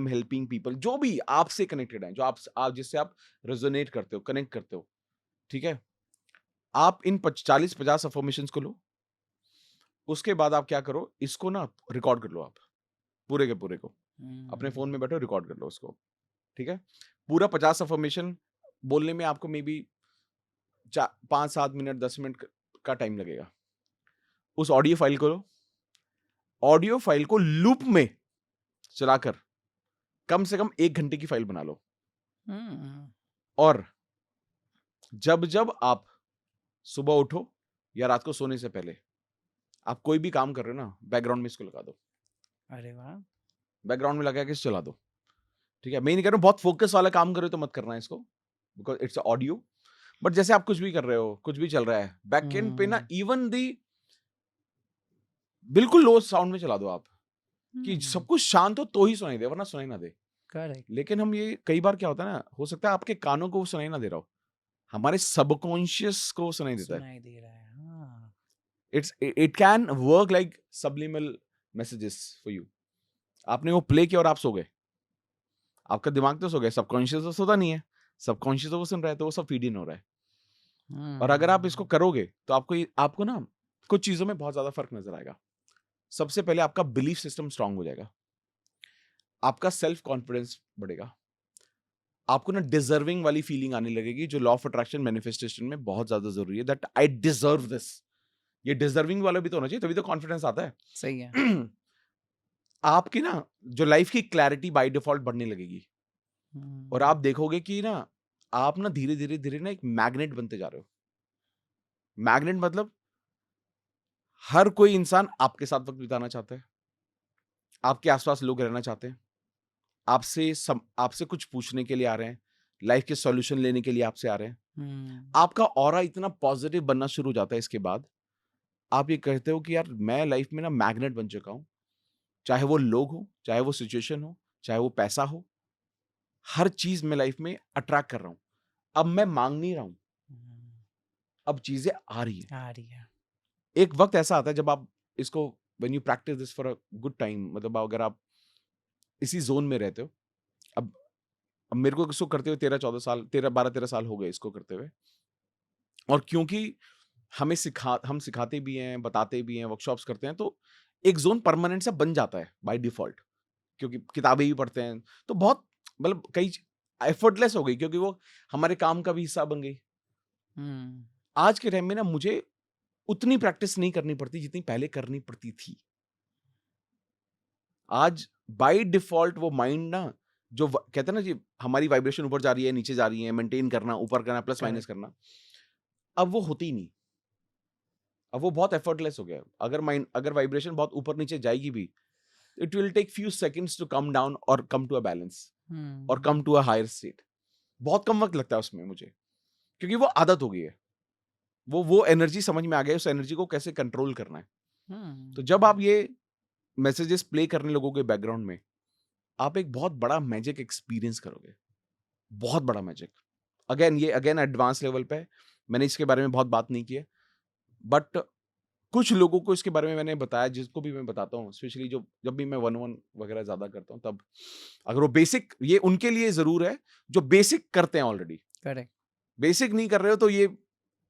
helping people, जो भी आपसे connected है, जो आप जिससे आप रेजोनेट करते हो, कनेक्ट करते हो, ठीक है? आप इन 40 50 अफर्मेशंस को लो। उसके बाद आप क्या करो, इसको ना रिकॉर्ड कर लो, आप पूरे के पूरे को अपने फोन में बैठो, रिकॉर्ड कर लो उसको, ठीक है? पूरा 50 अफर्मेशन बोलने में आपको मे बी 5 7 मिनट 10 मिनट का टाइम लगेगा। उस ऑडियो फाइल को लो, ऑडियो फाइल को लूप में चलाकर कम से कम 1 घंटे की फाइल बना लो। हम्म और जब जब आप सुबह उठो या रात को सोने से पहले आप कोई भी काम कर रहे हो ना, बैकग्राउंड में इसको लगा दो, अरे वाह! बैकग्राउंड में लगा के चला दो, ठीक है? मैं नहीं कह रहा हूं बहुत फोकस वाला काम कर रहे हो तो मत करना है इसको, बिकॉज इट्स ऑडियो। बट जैसे आप कुछ भी कर रहे हो, कुछ भी चल रहा है, बैक एंड पे ना इवन दी बिल्कुल लो साउंड में चला दो आप, कि सब कुछ शांत हो तो ही सुनाई दे, वरना सुनाई ना दे। करेक्ट। लेकिन हम ये कई बार क्या होता है ना, हो सकता है आपके कानों को वो सुनाई ना दे रहा हो, हमारे सबकॉन्शियस को वो सुनाई देता है। सुनाई दे रहा है, हाँ। It can work like subliminal messages for you. आपने वो प्ले किया और आप सो गए, आपका दिमाग तो सो गया, सबकॉन्शियस तो सोता नहीं है, सबकॉन्शियस तो वो सुन रहा है, तो वो सब फीड इन हो रहा है। और अगर आप इसको करोगे तो आपको ना कुछ चीजों में बहुत ज्यादा फर्क नजर आएगा। सबसे पहले आपका बिलीफ सिस्टम स्ट्रांग हो जाएगा, आपका सेल्फ कॉन्फिडेंस बढ़ेगा, आपको ना डिजर्विंग वाली फीलिंग आने लगेगी, जो लॉ ऑफ अट्रैक्शन मैनिफेस्टेशन में बहुत ज्यादा जरूरी है, दैट आई डिजर्व दिस। ये डिजर्विंग वाला भी तो होना चाहिए, तभी तो कॉन्फिडेंस आता है। सही है। आपकी ना जो लाइफ की क्लैरिटी बाय डिफॉल्ट बढ़ने लगेगी, और आप हुँ, देखोगे कि ना आप ना धीरे धीरे धीरे ना एक मैग्नेट बनते जा रहे हो। मैग्नेट मतलब हर कोई इंसान आपके साथ वक्त बिताना चाहता है, आपके आसपास लोग रहना चाहते हैं, आपसे कुछ पूछने के लिए आ रहे हैं, लाइफ के सॉल्यूशन लेने के लिए आपसे आ रहे हैं। हुँ, आपका ऑरा इतना पॉजिटिव बनना शुरू हो जाता है, इसके बाद आप ये कहते हो कि यार मैं लाइफ में ना मैग्नेट बन चुका हूं, चाहे वो लोग हो, चाहे वो सिचुएशन हो, चाहे वो पैसा हो, हर चीज मैं लाइफ में अट्रैक्ट कर रहा हूं। अब मैं मांग नहीं रहा हूं, हुँ, अब चीजें आ रही है। आ रही है। एक वक्त ऐसा आता है जब आप इसको, when you practice this for a good time, मतलब अगर आप इसी जोन में रहते हो, अब अब मेरे को इसको करते हुए 13 14 साल, 13 12 13 साल हो गए इसको करते हुए। और क्योंकि हम सिखाते भी हैं, बताते भी हैं, वर्कशॉप्स करते हैं, तो एक जोन परमानेंट सा बन जाता है बाय डिफॉल्ट, क्योंकि किताबें भी पढ़ते हैं, तो बहुत मतलब कई एफर्टलेस हो गई, क्योंकि वो हमारे काम का भी हिस्सा बन गई। हुँ, आज के टाइम में ना मुझे उतनी प्रैक्टिस नहीं करनी पड़ती जितनी पहले करनी पड़ती थी। आज बाय डिफॉल्ट वो माइंड ना जो कहते हैं ना जी, हमारी वाइब्रेशन ऊपर जा रही है, नीचे जा रही है, मेंटेन करना, ऊपर करना, प्लस माइनस करेक्ट। करना, अब वो होती ही नहीं। अब वो बहुत एफर्टलेस हो गया है। अगर वाइब्रेशन बहुत ऊपर नीचे जाएगी भी, it will take few seconds to come down और कम टू अ बैलेंस और come to a higher state. बहुत कम वक्त लगता है उसमें मुझे, क्योंकि वो आदत हो गई है। वो एनर्जी समझ में आ गया है, उस एनर्जी को कैसे कंट्रोल करना है। तो जब आप ये मैसेजेस प्ले करने लगोगे बैकग्राउंड में, आप एक बहुत बड़ा मैजिक एक्सपीरियंस करोगे, बहुत बड़ा मैजिक। अगेन एडवांस लेवल पे है। मैंने इसके बारे में बहुत बात नहीं की है, बट कुछ लोगों को इसके बारे में मैंने बताया, जिसको भी मैं बताता हूँ, स्पेशली जो जब भी मैं वन वन वगैरह ज्यादा करता हूँ, तब अगर वो बेसिक, ये उनके लिए जरूर है जो बेसिक करते हैं ऑलरेडी। करेक्ट। बेसिक नहीं कर रहे हो तो ये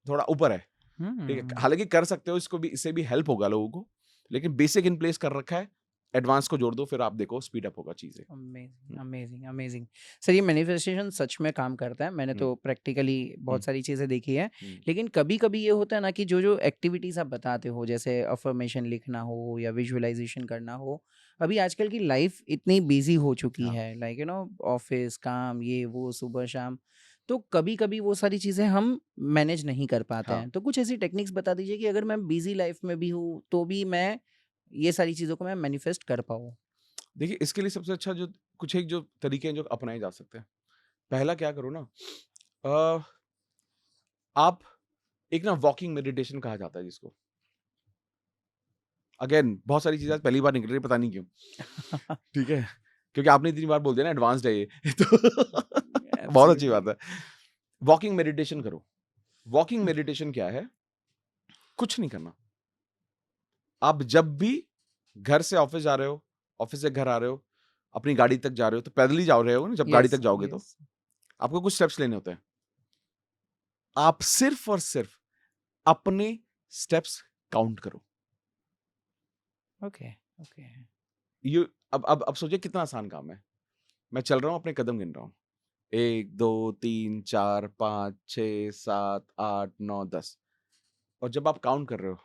थोड़ा ऊपर है, ठीक है। हालांकि कर सकते हो, इसको भी, इससे भी हेल्प होगा लोगों को, लेकिन बेसिक इन प्लेस कर रखा है, एडवांस को जोड़ दो, फिर आप देखो स्पीड अप होगा चीजें। Amazing amazing amazing. सर ये मैनिफेस्टेशन सच में काम करता है, मैंने तो प्रैक्टिकली बहुत सारी चीज़ें देखी है। लेकिन कभी कभी ये होता है ना कि जो जो एक्टिविटीज़ आप बताते हो, जैसे अफर्मेशन लिखना हो या विजुअलाइजेशन करना हो, अभी आजकल की लाइफ इतनी बिजी हो चुकी हाँ, है, लाइक ऑफिस काम ये वो सुबह शाम, तो कभी कभी वो सारी चीज़ें हम मैनेज नहीं कर पाते हाँ। हैं। तो कुछ ऐसी टेक्निक्स बता दीजिए कि अगर मैं बिजी लाइफ में भी हूँ तो भी मैं ये सारी चीज़ों को मैं मैनिफेस्ट कर पाऊँ। देखिए, इसके लिए सबसे अच्छा जो कुछ एक जो तरीके हैं जो अपनाए जा सकते हैं। पहला क्या करो ना, अ, आप एक ना वॉकिंग मेडिटेशन कहा जाता है जिसको। अगेन बहुत सारी चीजें आज पहली बार निकल रही है, पता नहीं क्यों। ठीक है, क्योंकि आपने इतनी बार बोल दिया ना एडवांस्ड है ये तो बहुत अच्छी एब्सोल्युटली। बात है। वॉकिंग मेडिटेशन करो। वॉकिंग मेडिटेशन क्या है? कुछ नहीं करना। आप जब भी घर से ऑफिस जा रहे हो, ऑफिस से घर आ रहे हो, अपनी गाड़ी तक जा रहे हो, तो पैदल ही जा रहे हो ना, जब गाड़ी यस, तक जाओगे तो यस। आपको कुछ स्टेप्स लेने होते हैं। आप सिर्फ और सिर्फ अपने स्टेप्स काउंट करो। Okay, okay. ये अब सोचिए कितना आसान काम है। मैं चल रहा हूँ, अपने कदम गिन रहा हूँ, 1 2 3 4 5 6 7 8 9 10। और जब आप काउंट कर रहे हो,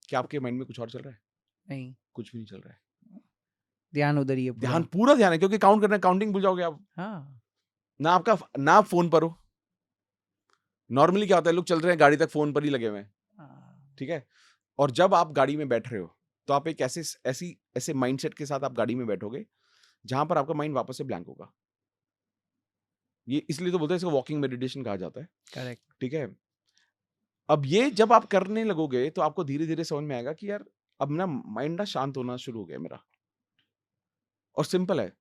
क्या आपके माइंड में कुछ और चल रहा है? नहीं, कुछ भी नहीं चल रहा है। ध्यान उधर ही है ध्यान, पूरा। पूरा ध्यान है, क्योंकि काउंट करना, काउंटिंग भूल जाओगे आप। हाँ। ना आप फोन पर हो। नॉर्मली क्या होता है, लोग चल रहे हैं गाड़ी तक, फोन पर ही लगे हुए हैं, हाँ। ठीक है। और जब आप गाड़ी में बैठ रहे हो, तो आप एक ऐसे माइंडसेट के साथ आप गाड़ी में बैठोगे जहां पर आपका माइंड वापस से ब्लैंक होगा। ये इसलिए तो बोलते हैं इसको वॉकिंग मेडिटेशन कहा जाता है, करेक्ट। ठीक है। अब ये जब आप करने लगोगे तो आपको धीरे धीरे समझ में आएगा कि यार, अब ना माइंड ना शांत होना शुरू हो गया मेरा। और सिंपल है,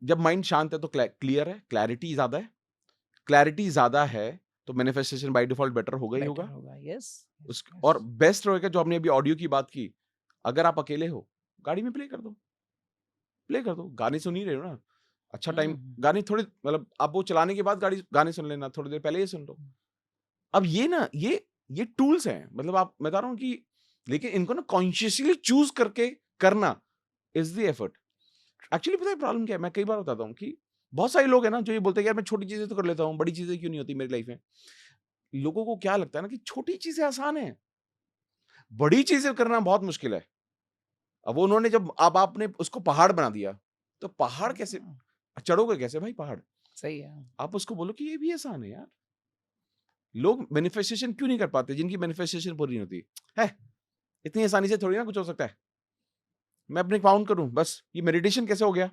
जब माइंड शांत है तो क्लियर है, क्लैरिटी ज्यादा है। क्लैरिटी ज्यादा है तो मैनिफेस्टेशन बाय डिफॉल्ट बेटर होगा ही बेटर होगा। होगा। यस, उस यस, और यस। बेस्ट रहेगा, जो हमने अभी ऑडियो की बात की, अगर आप अकेले हो, गाड़ी में प्ले कर दो, प्ले कर दो, गाने सुन ही रहे हो ना। अच्छा टाइम, हम्म। गाने थोड़े, मतलब आप वो चलाने के बाद गाने सुन लेना, थोड़ी देर पहले ही सुन लो। अब ये ना, ये टूल्स हैं, मतलब आप, मैं बता रहा हूँ कि, लेकिन इनको ना कॉन्शियसली चूज करके करना इज द एफर्ट। एक्चुअली पता है प्रॉब्लम क्या है, मैं कई बार बताता हूँ कि बहुत सारे लोग हैं ना जो ये बोलते हैं यार मैं छोटी चीजें तो कर लेता हूँ, बड़ी चीजें क्यों नहीं होती मेरी लाइफ में। लोगों को क्या लगता है ना कि छोटी चीजें आसान है, बड़ी चीजें करना बहुत मुश्किल है। अब वो उन्होंने जब, अब आपने उसको पहाड़ बना दिया, तो पहाड़ कैसे हाँ, चढ़ोगे, कैसे भाई पहाड़? सही है। आप उसको बोलो कि ये भी आसान है यार। लोग मैनिफेस्टेशन क्यों नहीं कर पाते, जिनकी मैनिफेस्टेशन पूरी नहीं होती है? इतनी आसानी से थोड़ी ना कुछ हो सकता है। मैं अपने काउंट करूं बस, ये मेडिटेशन कैसे हो गया?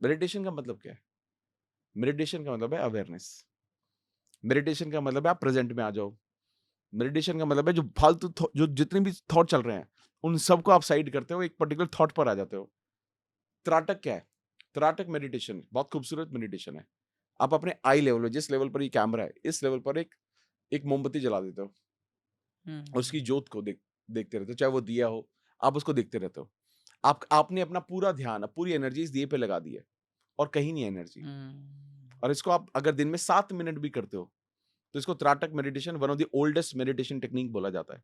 मेडिटेशन का मतलब क्या है? मेडिटेशन का मतलब है अवेयरनेस। मेडिटेशन का मतलब है आप प्रेजेंट में आ जाओ। मेडिटेशन का मतलब है जो फालतू जो जितने भी थॉट चल रहे हैं, उन सबको आप साइड करते हो, एक पर्टिकुलर थॉट पर आ जाते हो। त्राटक क्या है? त्राटक मेडिटेशन बहुत खूबसूरत मेडिटेशन है। आप अपने आई लेवल में, जिस लेवल पर ये कैमरा है, इस लेवल पर एक एक मोमबत्ती जला देते हो और उसकी हम्म। जोत को देखते रहते हो, चाहे वो दिया हो, आप उसको देखते रहते हो। आपने अपना पूरा ध्यान, पूरी एनर्जी इस दिए पे लगा दी है, और कहीं नहीं है एनर्जी। हम्म। और इसको आप अगर दिन में 7 मिनट भी करते हो, तो इसको trataka meditation, one of the oldest meditation technique बोला जाता है,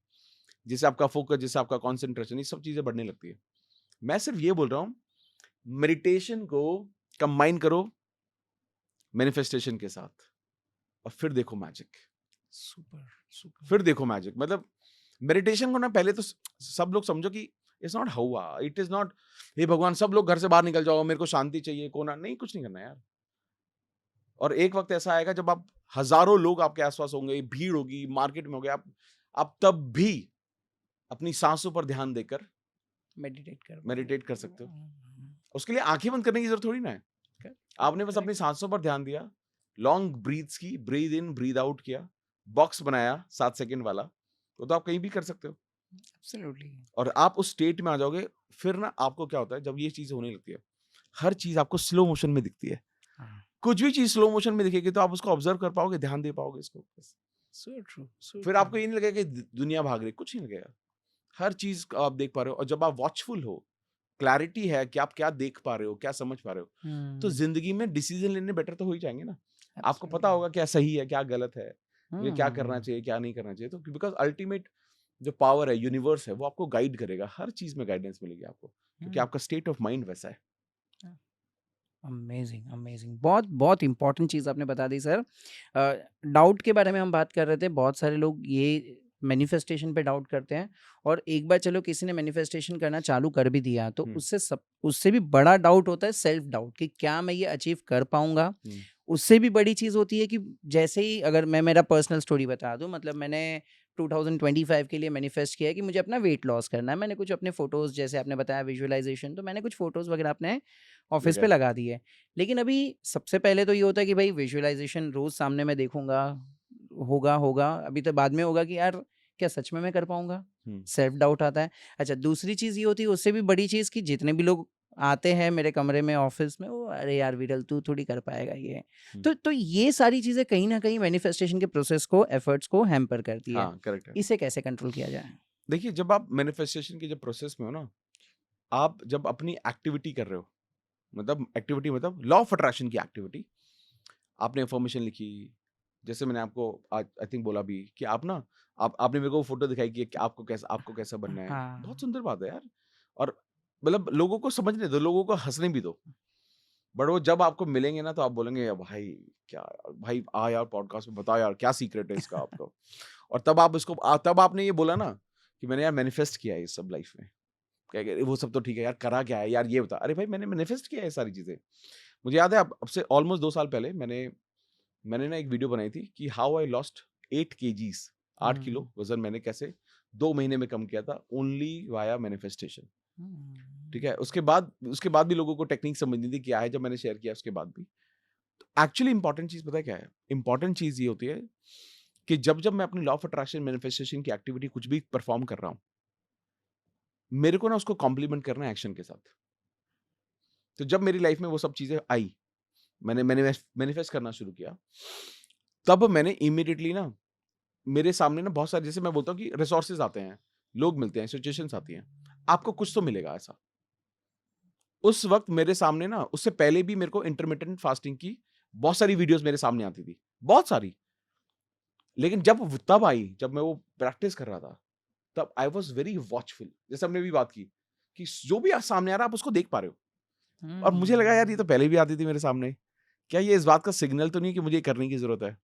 जिससे आपका फोकस, जिससे आपका कॉन्सेंट्रेशन, ये सब चीजें बढ़ने लगती है। मैं सिर्फ ये बोल रहा हूं, मेडिटेशन को कंबाइन करो मैनिफेस्टेशन के साथ, और फिर देखो मैजिक। Super super. फिर देखो मैजिक। मतलब मेडिटेशन को ना पहले तो सब लोग समझो कि इट्स नॉट हुआ, इट इज नॉट हे भगवान सब लोग घर से बाहर निकल जाओ, मेरे को शांति चाहिए, कोना नहीं, कुछ नहीं करना यार। और एक वक्त ऐसा आएगा जब आप हजारों लोग आपके आसपास होंगे, भीड़ होगी, मार्केट में होगे, आप तब भी अपनी सांसों पर ध्यान देकर मेडिटेट कर सकते हो। उसके लिए आंखें बंद करने की जरूरत थोड़ी ना है। आपने बस अपनी सांसों पर ध्यान दिया, लॉन्ग ब्रीथ्स की, ब्रीद इन ब्रीद आउट किया, बॉक्स बनाया 7 सेकंड वाला, तो आप कहीं भी कर सकते हो। एब्सोल्युटली। और आप उस स्टेट में आ जाओगे। फिर ना आपको क्या होता है, जब ये चीज होने लगती है, हर चीज आपको स्लो मोशन में दिखती है। कुछ भी चीज स्लो मोशन में दिखेगी तो आप उसको ऑब्जर्व कर पाओगे, ध्यान दे पाओगे इसको बस। सो ट्रू सो फिर आपको ये नहीं लगेगा कि दुनिया भाग रही, कुछ नहीं लगेगा। हर चीज आप देख पा रहे हो। और जब आप वॉचफुल हो, क्लैरिटी है कि आप क्या देख पा रहे हो, क्या समझ पा रहे हो, तो जिंदगी में डिसीजन लेने बेटर तो हो ही जाएंगे ना। आपको पता होगा क्या सही है, क्या गलत है, मुझे क्या करना चाहिए, क्या नहीं करना चाहिए। तो बिकॉज अल्टीमेट जो पावर है, यूनिवर्स है, वो आपको गाइड करेगा। हर चीज में गाइडेंस मिलेगी आपको, क्योंकि आपका स्टेट ऑफ माइंड वैसा है। Amazing amazing. बहुत बहुत इंपॉर्टेंट चीज़ आपने बता दी सर। डाउट के बारे में हम बात कर रहे थे। बहुत सारे लोग ये मैनिफेस्टेशन पे डाउट करते हैं, और एक बार चलो किसी ने मैनिफेस्टेशन करना चालू कर भी दिया तो उससे भी बड़ा डाउट होता है सेल्फ डाउट कि क्या मैं ये अचीव कर पाऊंगा। उससे भी बड़ी चीज़ होती है कि जैसे ही, अगर मैं मेरा पर्सनल स्टोरी बता दूं, मतलब मैंने 2025 के लिए मैनिफेस्ट किया है कि मुझे अपना वेट लॉस करना है। मैंने कुछ अपने फोटोज़, जैसे आपने बताया विजुअलाइजेशन, तो मैंने कुछ फोटोज़ वगैरह अपने ऑफिस पे लगा दी है। लेकिन अभी सबसे पहले तो ये होता है कि भाई विजुअलाइजेशन रोज सामने में देखूंगा, होगा होगा, अभी तो बाद में होगा कि यार क्या सच में मैं कर पाऊंगा। सेल्फ डाउट आता है। अच्छा, दूसरी चीज ये होती है, उससे भी बड़ी चीज, कि जितने भी लोग आते हैं मेरे कमरे में, ऑफिस में, वो अरे यार विरल तू थोड़ी कर पाएगा ये। तो ये सारी चीजें कहीं ना कहीं मैनिफेस्टेशन के प्रोसेस को, एफर्ट्स को हैम्पर करती है। हाँ, करेक्ट है। इसे कैसे कंट्रोल किया जाए? देखिए, जब आप मैनिफेस्टेशन के जब प्रोसेस में हो ना, आप जब अपनी एक्टिविटी कर रहे हो, मतलब एक्टिविटी मतलब लॉ ऑफ अट्रैक्शन की एक्टिविटी, आपने इन्फॉर्मेशन लिखी, जैसे मैंने आपको आज आई थिंक बोला भी कि आप ना, आपने मेरे को फोटो दिखाई कि आपको कैसा बनना है। बहुत हाँ। सुंदर बात है यार। और मतलब लोगों को समझने दो, लोगों को हंसने भी दो। बट वो जब आपको मिलेंगे ना, तो आप बोलेंगे यार भाई, क्या भाई, आ यार पॉडकास्ट में बता यार क्या सीक्रेट है इसका आपको। और तब आप इसको तब आपने ये बोला ना कि मैंने यार मैनिफेस्ट किया है ये सब लाइफ में। वो सब तो ठीक है यार, करा क्या है यार ये बता। अरे भाई, मैंने मैनिफेस्ट किया है ये सारी चीजें। मुझे याद है, अब से ऑलमोस्ट 2 साल पहले मैंने ना एक वीडियो बनाई थी कि how I lost 8 KGs, 8 kilo वजन मैंने कैसे 2 महीने में कम किया था, ओनली वाया मैनिफेस्टेशन। ठीक है। उसके बाद भी लोगों को टेक्निक समझनी थी क्या है, जब मैंने शेयर किया उसके बाद भी। तो एक्चुअली इंपॉर्टेंट चीज पता है क्या है? इंपॉर्टेंट चीज ये होती है कि जब जब मैं अपनी लॉ ऑफ अट्रैक्शन मैनिफेस्टेशन की एक्टिविटी कुछ भी परफॉर्म कर रहा हूं, मेरे को ना उसको कॉम्प्लीमेंट करना है एक्शन के साथ। तो जब मेरी लाइफ में वो सब चीजें आई, मैंने मैनिफेस्ट करना शुरू किया, तब मैंने इमीडिएटली ना, मेरे सामने ना बहुत सारे, जैसे मैं बोलता हूँ कि रिसोर्सेज आते हैं, लोग मिलते हैं, सिचुएशंस आती हैं, आपको कुछ तो मिलेगा ऐसा। उस वक्त मेरे सामने ना, उससे पहले भी मेरे को इंटरमिटेंट फास्टिंग की बहुत सारी वीडियोस मेरे सामने आती थी, बहुत सारी। लेकिन तब आई, जब मैं वो प्रैक्टिस कर रहा था, तब आई वॉज वेरी वॉचफुल। जैसे हमने भी बात की कि जो भी सामने आ रहा है आप उसको देख पा रहे हो। और मुझे लगा यार ये तो पहले भी आती थी मेरे सामने, क्या ये इस बात का सिग्नल तो नहीं कि मुझे करने की जरूरत है?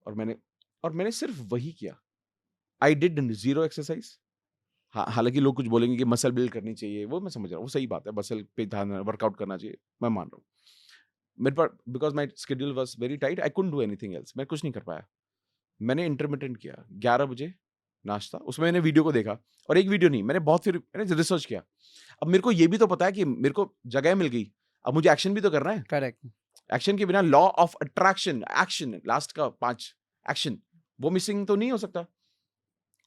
और मैंने सिर्फ वही किया। I did 0 exercise. हालांकि लोग कुछ बोलेंगे कि मसल बिल्ड करनी चाहिए, वो मैं समझ रहा हूँ, वो सही बात है, मसल पे ध्यान, वर्कआउट करना चाहिए, मैं मान रहा हूँ। मेरे पर because my schedule was very tight, I couldn't do anything else, मैं कुछ नहीं कर पाया। मैंने इंटरमिटेंट किया, 11 बजे नाश्ता, उसमें मैंने वीडियो को देखा, और एक वीडियो नहीं, मैंने रिसर्च किया। अब मेरे को ये भी तो पता है कि मेरे को जगह मिल गई, अब मुझे एक्शन भी तो करना है। करेक्ट। एक्शन के बिना law of attraction, action last का 5 एक्शन, वो मिसिंग तो नहीं हो सकता।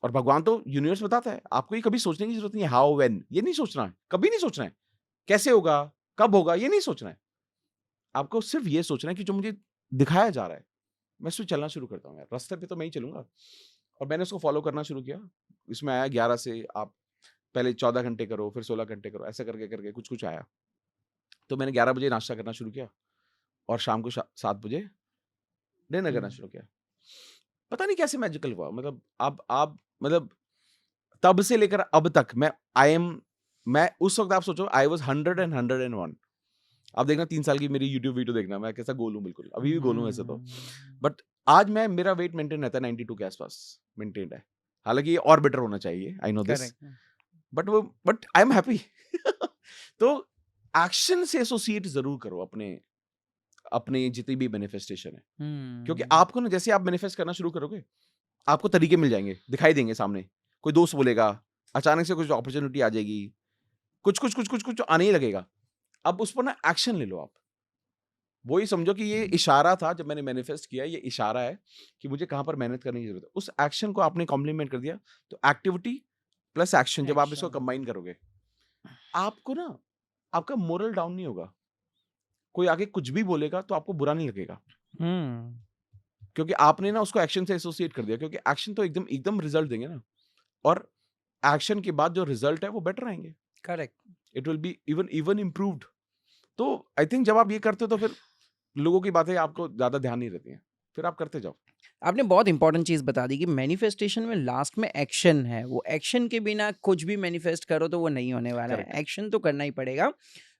और भगवान तो यूनिवर्स बताता है, आपको ये कभी सोचने की जरूरत नहीं है हाउ व्हेन, ये नहीं सोचना है, कभी नहीं सोचना है कैसे होगा, कब होगा, ये नहीं सोचना है। आपको सिर्फ ये सोचना है कि जो मुझे दिखाया जा रहा है, मैं उसमें चलना शुरू करता हूँ यार, रास्ते पे तो मैं ही चलूंगा। और मैंने उसको फॉलो करना शुरू किया। इसमें आया 11 से आप पहले 14 घंटे करो, फिर 16 घंटे करो, ऐसा करके करके कुछ कुछ आया। तो मैंने 11 बजे नाश्ता करना शुरू किया, और शाम को 7 बजे डिनर करना शुरू किया। पता नहीं कैसे मैजिकल हुआ, मतलब आप मतलब तब से लेकर अब तक मैं उस वक्त, आप सोचो, आई वाज 101। आप देखना 3 साल की मेरी यूट्यूब वीडियो देखना, मैं कैसा गोल हूं, बिल्कुल अभी भी गोल हूं वैसे तो। बट आज मेरा वेट मेंटेन रहता है 92 के आसपास मेंटेन्ड है, हालांकि ये और बेटर होना चाहिए, I know this, correct. But I am happy. तो एक्शन से एसोसिएट जरूर करो अपने अपने जितनी भी मैनिफेस्टेशन है, क्योंकि आपको ना जैसे आप मैनिफेस्ट करना शुरू करोगे, आपको तरीके मिल जाएंगे, दिखाई देंगे सामने, कोई दोस्त बोलेगा, अचानक से कुछ अपॉर्चुनिटी आ जाएगी, कुछ आने ही लगेगा। अब उस पर ना एक्शन ले लो आप, वही समझो कि ये इशारा था, जब मैंने मैनिफेस्ट किया ये इशारा है कि मुझे कहां पर मेहनत करने की जरूरत है, उस एक्शन को आपने कॉम्प्लीमेंट कर दिया। तो एक्टिविटी प्लस एक्शन, जब आप इसको एक्शन। कंबाइन करोगे, आपको ना आपका मोरल डाउन नहीं होगा, कोई आगे कुछ भी बोलेगा तो आपको बुरा नहीं लगेगा, क्योंकि आपने ना उसको एक्शन से एसोसिएट कर दिया, क्योंकि एक्शन तो एकदम एकदम रिजल्ट देंगे ना, और एक्शन के बाद जो रिजल्ट है वो बेटर आएंगे, correct. It will be even even improved. तो आई थिंक जब आप ये करते हो तो फिर लोगों की बातें आपको ज्यादा ध्यान नहीं रहती हैं, फिर आप करते जाओ। आपने बहुत इंपॉर्टेंट चीज बता दी कि मैनिफेस्टेशन में लास्ट में एक्शन है, वो एक्शन के बिना कुछ भी मैनिफेस्ट करो तो वो नहीं होने वाला है, करेक्ट। एक्शन तो करना ही पड़ेगा।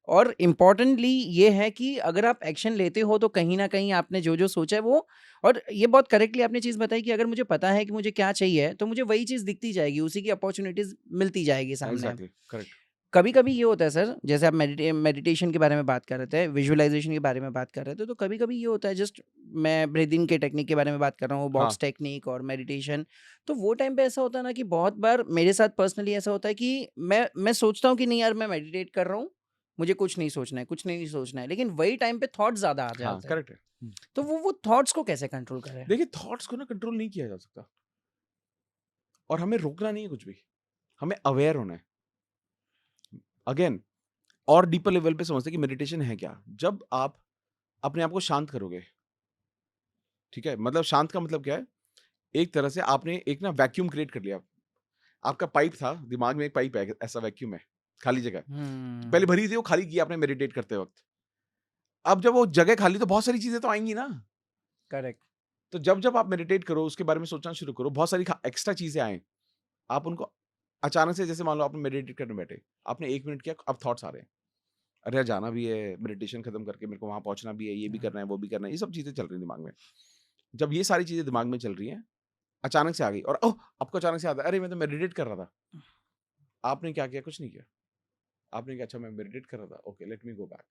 और इम्पॉर्टेंटली ये है कि अगर आप एक्शन लेते हो तो कहीं ना कहीं आपने जो जो सोचा है वो, और ये बहुत करेक्टली आपने चीज़ बताई कि अगर मुझे पता है कि मुझे क्या चाहिए तो मुझे वही चीज़ दिखती जाएगी, उसी की अपॉर्चुनिटीज मिलती जाएगी सामने। Exactly correct. कभी कभी ये होता है सर, जैसे आप मेडिटेशन के बारे में बात कर रहे थे, विजुअलाइजेशन के बारे में बात कर रहे थे, तो कभी कभी ये होता है, जस्ट मैं ब्रीदिंग के टेक्निक के बारे में बात कर रहा हूँ, हाँ बॉक्स टेक्निक और मेडिटेशन। तो वो टाइम पे ऐसा होता है ना कि बहुत बार मेरे साथ पर्सनली ऐसा होता है कि मैं सोचता हूँ कि नहीं यार मैं मेडिटेट कर रहा हूँ, मुझे कुछ नहीं सोचना है, कुछ नहीं सोचना है, लेकिन वही टाइम पे थॉट ज्यादा आ हाँ जाते हैं। करेक्ट है। तो वो थॉट्स को कैसे कंट्रोल करें? देखिए थॉट्स को ना कंट्रोल नहीं किया जा सकता, और हमें रोकना नहीं है कुछ भी, हमें अवेयर होना है। अगेन और डीपर लेवल पे समझते हैं कि मेडिटेशन है क्या, जब आप अपने आप को शांत करोगे, ठीक है, मतलब शांत का मतलब क्या है, एक तरह से आपने एक ना वैक्यूम क्रिएट कर लिया, आपका पाइप था, दिमाग में एक पाइप है, ऐसा वैक्यूम है, खाली जगह, तो पहले भरी थी, वो खाली की आपने मेडिटेट करते वक्त। अब जब वो जगह खाली, तो बहुत सारी चीजें तो आएंगी ना। करेक्ट। तो जब जब आप मेडिटेट करो, उसके बारे में सोचना शुरू करो, बहुत सारी एक्स्ट्रा चीजें आए, आप उनको अचानक से, जैसे मान लो आपने मेडिटेट करने बैठे, आपने 1 मिनट किया, अब थॉट्स आ रहे हैं, अरे यार जाना भी है, मेडिटेशन खत्म करके मेरे को वहां पहुंचना भी है, ये भी करना है, वो भी करना है, ये सब चीजें चल रही हैं दिमाग में। जब ये सारी चीजें दिमाग में चल रही हैं, अचानक से आ गई, और ओह, आपको अचानक से आता है, अरे मैं तो मेडिटेट कर रहा था। आपने क्या किया? कुछ नहीं किया। आपने कहा अच्छा मैं मेडिटेट कर रहा था, okay let me go back,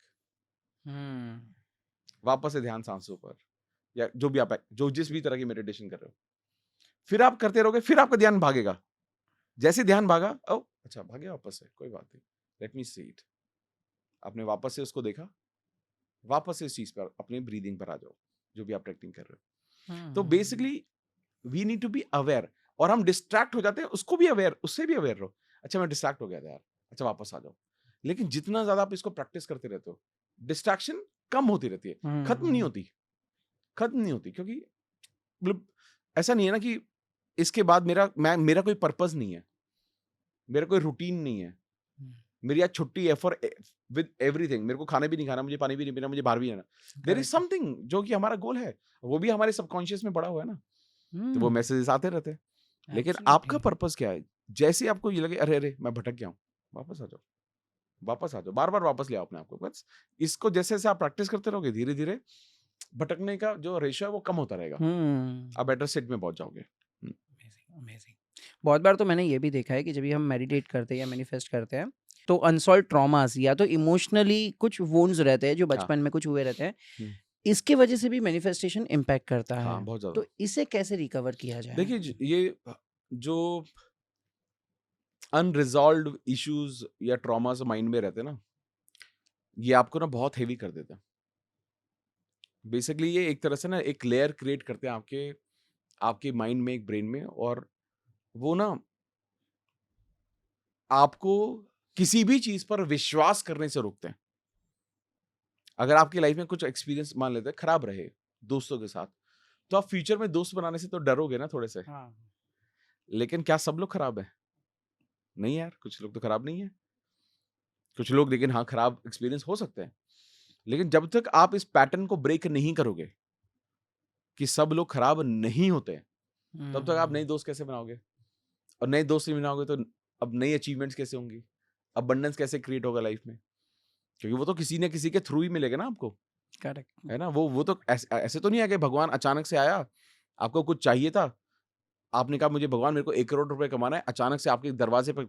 वापस से ध्यान सांसों पर, या जो भी आप जो जिस भी तरह की मेडिटेशन कर रहे हो, फिर आप करते रहोगे, फिर आपका ध्यान भागेगा, जैसे ध्यान भागा, ओ अच्छा भागे वापस से, कोई बात नहीं, लेट मी सी इट। आपने वापस से उसको देखा, वापस से इस चीज पर, अपने ब्रीदिंग पर आ जाओ, जो भी आप प्रैक्टिस कर रहे हो। तो basically we need to be aware, और हम डिस्ट्रैक्ट हो जाते हैं, उसको भी अवेयर, उससे भी अवेयर रहो, अच्छा मैं डिस्ट्रैक्ट हो गया था यार, अच्छा वापस आ जाओ। लेकिन जितना ज्यादा आप इसको प्रैक्टिस करते रहते हो, डिस्ट्रैक्शन कम होती रहती है, खत्म नहीं होती, खत्म नहीं होती, क्योंकि मतलब ऐसा नहीं है ना कि इसके बाद मेरा कोई पर्पस नहीं है, मेरा कोई रूटीन नहीं है, मेरी आज छुट्टी है फॉर विद एवरीथिंग, मेरे को खाना भी नहीं खाना, मुझे पानी भी नहीं पीना, मुझे बाहर भी नहीं जाना, देयर इज समथिंग जो कि हमारा गोल है, वो भी हमारे सबकॉन्शियस में पड़ा हुआ है ना, तो वो मैसेजेस आते रहते हैं। लेकिन आपका पर्पस क्या है? जैसे आपको ये लगे अरे अरे मैं भटक गया हूँ, वापस आ जाओ, वापस आ जाओ, बार बार वापस ले आओ अपने आप को, बस इसको जैसे जैसे आप प्रैक्टिस करते रहोगे, धीरे धीरे भटकने का जो रेशियो है वो कम होता रहेगा, आप बेटर सेट में पहुंच जाओगे। अमेजिंग। बहुत बार तो मैंने ये भी देखा है कि जब भी हम मेडिटेट करते हैं या मैनिफेस्ट करते हैं, तो अनसॉल्व ट्रॉमास या तो इमोशनली कुछ वुंड्स रहते हैं जो हाँ बचपन में कुछ हुए रहते हैं, इसके वजह से भी मैनिफेस्टेशन इम्पैक्ट करता हाँ है। बहुत ज्यादा। तो इसे कैसे रिकवर किया जाए? देखिए ये जो अनरिजॉल्व इश्यूज या ट्रॉमास माइंड में रहते हैं ना, ये आपको ना बहुत हेवी कर देते हैं। बेसिकली ये एक तरह से ना एक लेयर क्रिएट करते हैं आपके आपके माइंड में, एक ब्रेन में, और वो ना आपको किसी भी चीज पर विश्वास करने से रोकते हैं। अगर आपकी लाइफ में कुछ एक्सपीरियंस मान लेते हैं खराब रहे दोस्तों के साथ, तो आप फ्यूचर में दोस्त बनाने से तो डरोगे ना थोड़े से। लेकिन क्या सब लोग खराब है? नहीं यार, कुछ लोग तो खराब नहीं है, कुछ लोग, लेकिन हाँ खराब एक्सपीरियंस हो सकते हैं। लेकिन जब तक आप इस पैटर्न को ब्रेक नहीं करोगे कि सब लोग खराब नहीं होते, तब तक आप नए दोस्त कैसे बनाओगे? और नए दोस्त नहीं बनाओगे तो अब नई अचीवमेंट्स कैसे होंगी? अबंडेंस कैसे क्रिएट होगा लाइफ में? क्योंकि वो तो किसी न किसी के थ्रू ही मिलेगा ना आपको, करेक्ट। है ना? वो तो ऐसे तो नहीं है कि भगवान अचानक से आया आपको कुछ चाहिए था, आपने कहा मुझे भगवान मेरे को 1 करोड़ रुपए कमाना है, अचानक से आपके दरवाजे पे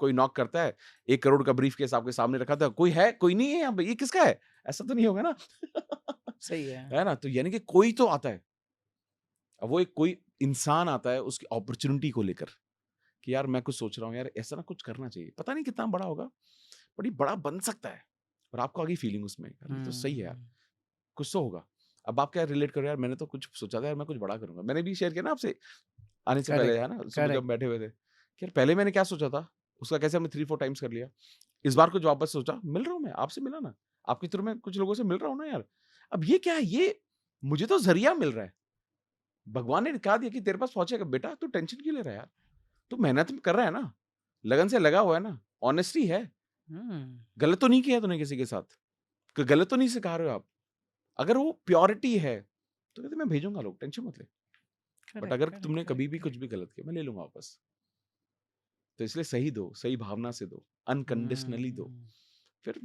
कोई नॉक करता है, 1 करोड़ का ब्रीफकेस आपके सामने रखा था, कोई है? कोई नहीं है यहाँ पे, ये किसका है? ऐसा तो नहीं होगा ना? सही है। है ना? तो यानी कि कोई तो आता है। अब वो एक कोई इंसान आता है उसकी अपॉर्च्युनिटी को लेकर कि यार मैं कुछ सोच रहा हूँ यार, ऐसा ना कुछ करना चाहिए। पता नहीं कितना बड़ा होगा, बट ये बड़ा बन सकता है। और आपको आ गई फीलिंग उसमें, यार ये तो सही है यार, हुँ, कुछ तो होगा। अब आप क्या रिलेट करो यार, मैंने तो कुछ सोचा था यार मैं कुछ बड़ा करूँगा। मैंने भी शेयर किया ना आपसे आने से पहले, करेक्ट, है ना? सुबह जब करेक्ट। बैठे हुए थे, कि यार पहले मैंने क्या सोचा था, उसका कैसे हमने 3-4 टाइम्स कर लिया। इस बार कुछ वापस सोचा, मिल रहा हूँ मैं, आपसे मिला ना, आपके थ्रू मैं कुछ लोगों से मिल रहा हूँ ना यार। अब ये क्या है, ये मुझे तो ज़रिया मिल रहा है। भगवान ने कहा दिया कि तेरे पास पहुँचेगा, बेटा तू टेंशन क्यों ले रहा है यार? तू मेहनत कर रहा है ना, लगन से लगा हुआ है ना, ऑनेस्टी है, हुँ, गलत तो नहीं किया तूने किसी के साथ, गलत तो नहीं सिखा रहे हो आप। अगर वो प्योरिटी है, तो कहते मैं भेजूँगा लोग, टेंशन मत ले। बट करेक्ट, अगर करेक्ट, तुमने कभी करेक्ट, भी कुछ करेक्ट। भी गलत किया, मैं ले लूँगा वापस। तो इसलिए सही दो, सही भावना से दो, अनकंडीशनली दो। हुँ, फिर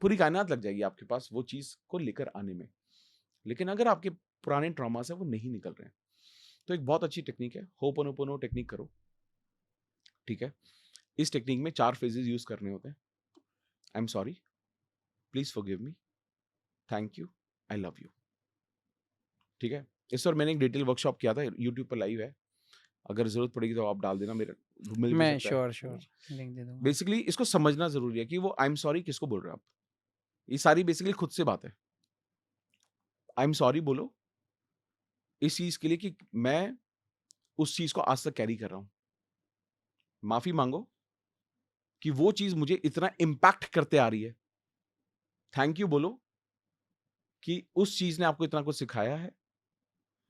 पूरी कायनात लग जाएगी आपके पास वो चीज़ को लेकर आने में। लेकिन अगर आपके पुराने ट्रॉमा से वो नहीं निकल रहे हैं, तो एक बहुत अच्छी टेक्निक है, होपोनोपोनो टेक्निक करो, ठीक है? इस टेक्निक में 4 फ्रेजेज़ यूज़ करने होते हैं। I am sorry, please forgive me, thank you, I love you, ठीक है? इस पर मैंने एक डिटेल वर्कशॉप किया था, यूट्यूब पर लाइव है। अगर ज़रूरत पड़ेगी तो आप डाल देना, मेरा मिल भी मैं सकता श्योर, है ना? श्योर लिंक दे दूँगा। बेसिकली इसको समझना ज़रूरी है कि वो आई एम सॉरी किसको बोल रहे हो आप? ये सारी बेसिकली खुद से बात है। आई एम सॉरी बोलो, इस चीज़ के लिए कि मैं उस चीज़ को आज तक कैरी कर रहा हूँ। माफ़ी माँगो कि वो चीज़ मुझे इतना इम्पैक्ट करते आ रही है। थैंक यू बोलो कि उस चीज़ ने आपको इतना कुछ सिखाया है।